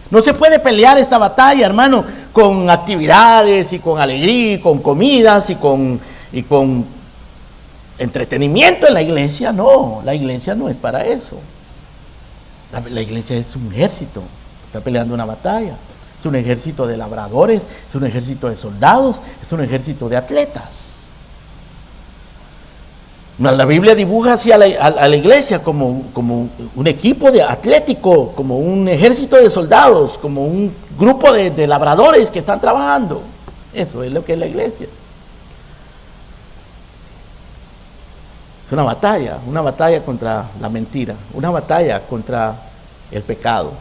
No se puede pelear esta batalla, hermano, con actividades y con alegría y con comidas y con entretenimiento en la iglesia. No, la iglesia no es para eso. La iglesia es un ejército, está peleando una batalla. Es un ejército de labradores, es un ejército de soldados, es un ejército de atletas. La Biblia dibuja así a la iglesia como un equipo de atlético, como un ejército de soldados, como un grupo de labradores que están trabajando. Eso es lo que es la iglesia. Es una batalla contra la mentira, una batalla contra el pecado,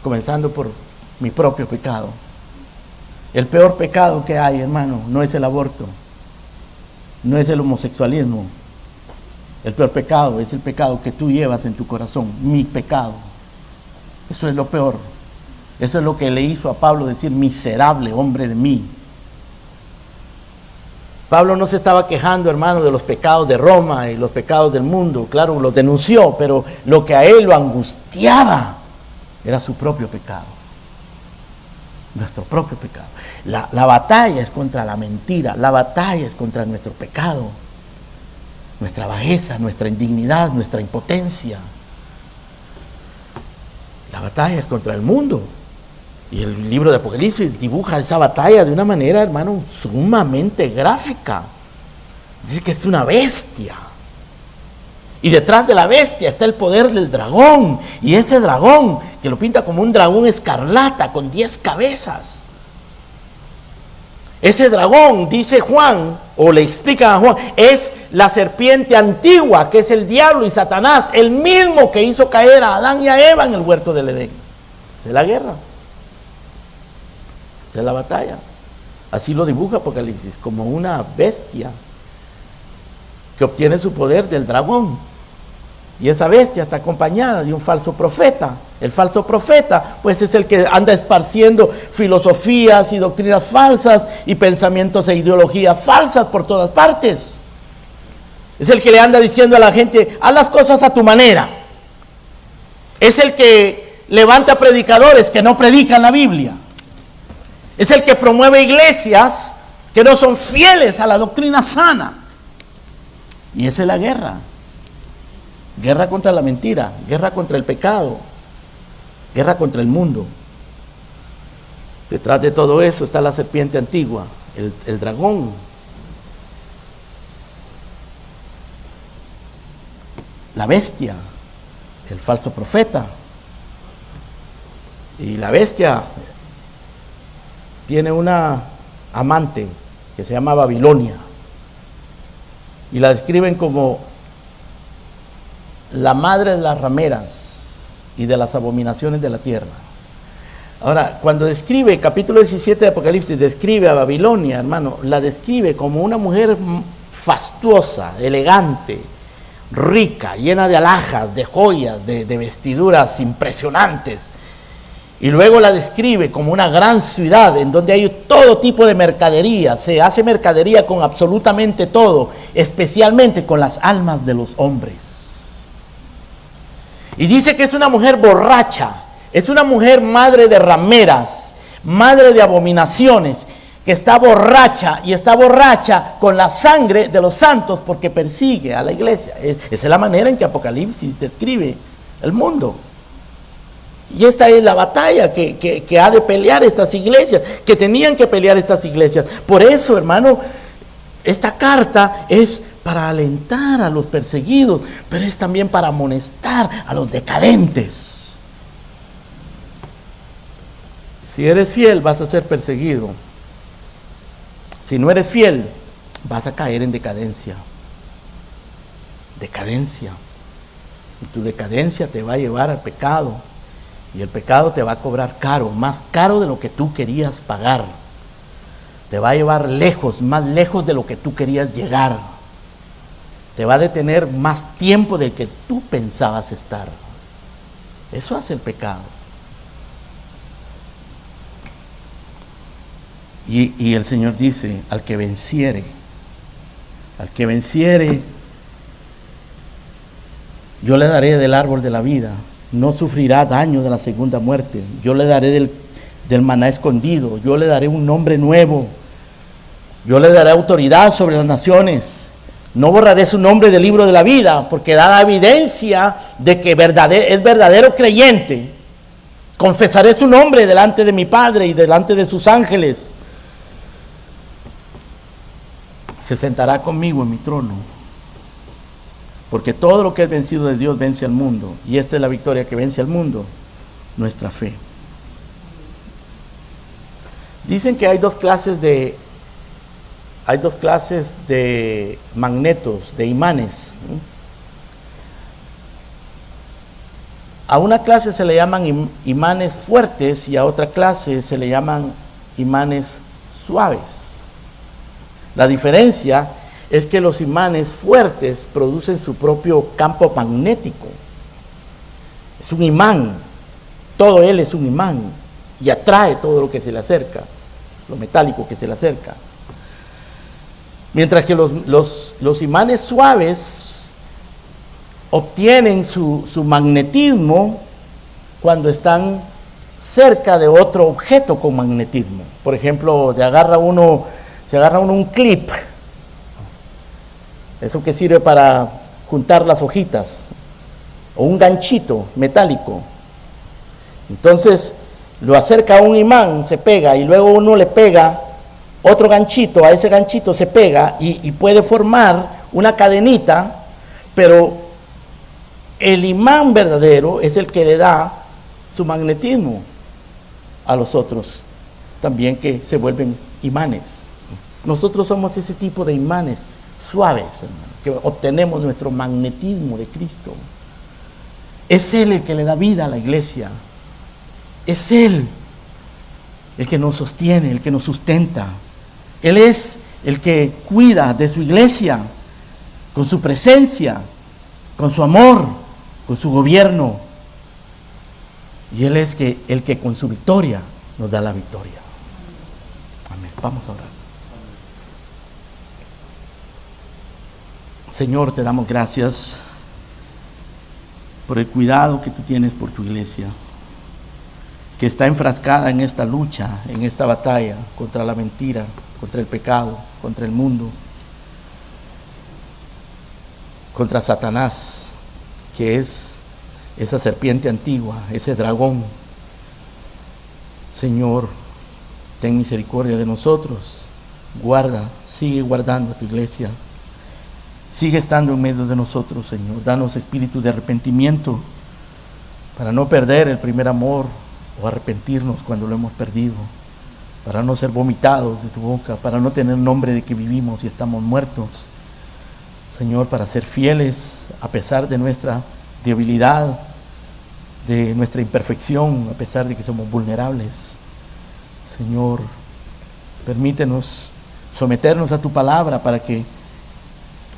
comenzando por mi propio pecado. El peor pecado que hay, hermano, no es el aborto, no es el homosexualismo. El peor pecado es el pecado que tú llevas en tu corazón, mi pecado. Eso es lo peor. Eso es lo que le hizo a Pablo decir, miserable hombre de mí. Pablo no se estaba quejando, hermano, de los pecados de Roma y los pecados del mundo. Claro, los denunció, pero lo que a él lo angustiaba era su propio pecado. Nuestro propio pecado. La batalla es contra la mentira, la batalla es contra nuestro pecado, nuestra bajeza, nuestra indignidad, nuestra impotencia. La batalla es contra el mundo. Y el libro de Apocalipsis dibuja esa batalla de una manera, hermano, sumamente gráfica. Dice que es una bestia. Y detrás de la bestia está el poder del dragón. Y ese dragón, que lo pinta como un dragón escarlata con 10 cabezas. Ese dragón, dice Juan, o le explican a Juan, es la serpiente antigua, que es el diablo y Satanás, el mismo que hizo caer a Adán y a Eva en el huerto del Edén. Esa es la guerra. Esa es la batalla. Así lo dibuja Apocalipsis, como una bestia que obtiene su poder del dragón. Y esa bestia está acompañada de un falso profeta. El falso profeta, pues, es el que anda esparciendo filosofías y doctrinas falsas y pensamientos e ideologías falsas por todas partes. Es el que le anda diciendo a la gente, haz las cosas a tu manera. Es el que levanta predicadores que no predican la Biblia. Es el que promueve iglesias que no son fieles a la doctrina sana. Y esa es la guerra. Guerra contra la mentira, guerra contra el pecado, guerra contra el mundo. Detrás de todo eso está la serpiente antigua, el dragón. La bestia, el falso profeta. Y la bestia tiene una amante que se llama Babilonia. Y la describen como la madre de las rameras y de las abominaciones de la tierra. Ahora, cuando describe, capítulo 17 de Apocalipsis, describe a Babilonia, hermano, la describe como una mujer fastuosa, elegante, rica, llena de alhajas, de joyas, de vestiduras impresionantes. Y luego la describe como una gran ciudad en donde hay todo tipo de mercadería. Se hace mercadería con absolutamente todo, especialmente con las almas de los hombres. Y dice que es una mujer borracha, es una mujer madre de rameras, madre de abominaciones, que está borracha y está borracha con la sangre de los santos porque persigue a la iglesia. Esa es la manera en que Apocalipsis describe el mundo. Y esta es la batalla que ha de pelear estas iglesias, que tenían que pelear estas iglesias. Por eso, hermano, esta carta es para alentar a los perseguidos, pero es también para amonestar a los decadentes. Si eres fiel, vas a ser perseguido. Si no eres fiel, vas a caer en decadencia. Decadencia. Y tu decadencia te va a llevar al pecado. Y el pecado te va a cobrar caro, más caro de lo que tú querías pagar. Te va a llevar lejos, más lejos de lo que tú querías llegar. Te va a detener más tiempo del que tú pensabas estar. Eso hace el pecado. Y el Señor dice, al que venciere, yo le daré del árbol de la vida, no sufrirá daño de la segunda muerte. Yo le daré del maná escondido, yo le daré un nombre nuevo, yo le daré autoridad sobre las naciones. No borraré su nombre del libro de la vida, porque da la evidencia de que es verdadero creyente. Confesaré su nombre delante de mi Padre y delante de sus ángeles. Se sentará conmigo en mi trono. Porque todo lo que es vencido de Dios vence al mundo. Y esta es la victoria que vence al mundo, nuestra fe. Dicen que hay dos clases de hay dos clases de magnetos, de imanes. A una clase se le llaman imanes fuertes y a otra clase se le llaman imanes suaves. La diferencia es que los imanes fuertes producen su propio campo magnético. Es un imán, todo él es un imán y atrae todo lo que se le acerca, lo metálico que se le acerca. Mientras que los imanes suaves obtienen su magnetismo cuando están cerca de otro objeto con magnetismo. Por ejemplo, se agarra uno un clip, eso que sirve para juntar las hojitas, o un ganchito metálico. Entonces lo acerca a un imán, se pega, y luego uno le pega otro ganchito, a ese ganchito se pega y puede formar una cadenita, pero el imán verdadero es el que le da su magnetismo a los otros, también que se vuelven imanes. Nosotros somos ese tipo de imanes suaves, hermano, que obtenemos nuestro magnetismo de Cristo. Es Él el que le da vida a la iglesia. Es Él el que nos sostiene, el que nos sustenta. Él es el que cuida de su iglesia con su presencia, con su amor, con su gobierno. Y Él es el que con su victoria nos da la victoria. Amén. Vamos a orar. Señor, te damos gracias por el cuidado que tú tienes por tu iglesia, que está enfrascada en esta lucha, en esta batalla contra la mentira, contra el pecado, contra el mundo, contra Satanás, que es esa serpiente antigua, ese dragón. Señor, ten misericordia de nosotros, sigue guardando a tu iglesia, sigue estando en medio de nosotros, Señor. Danos espíritu de arrepentimiento para no perder el primer amor o arrepentirnos cuando lo hemos perdido, para no ser vomitados de tu boca, para no tener nombre de que vivimos y estamos muertos, Señor, para ser fieles a pesar de nuestra debilidad, de nuestra imperfección, a pesar de que somos vulnerables. Señor, permítenos someternos a tu palabra para que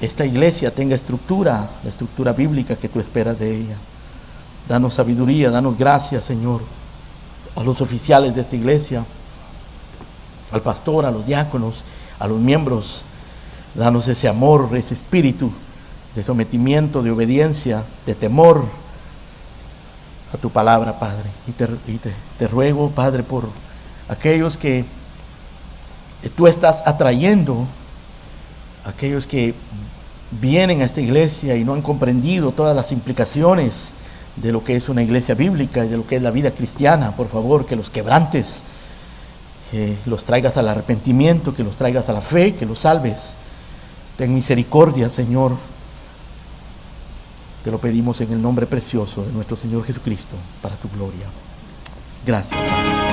esta iglesia tenga estructura, la estructura bíblica que tú esperas de ella. Danos sabiduría, danos gracia, Señor, a los oficiales de esta iglesia, al pastor, a los diáconos, a los miembros. Danos ese amor, ese espíritu de sometimiento, de obediencia, de temor a tu palabra, Padre. Y te ruego, Padre, por aquellos que tú estás atrayendo, aquellos que vienen a esta iglesia y no han comprendido todas las implicaciones de lo que es una iglesia bíblica y de lo que es la vida cristiana. Por favor, que los quebrantes, que los traigas al arrepentimiento, que los traigas a la fe, que los salves. Ten misericordia, Señor. Te lo pedimos en el nombre precioso de nuestro Señor Jesucristo, para tu gloria. Gracias, Padre.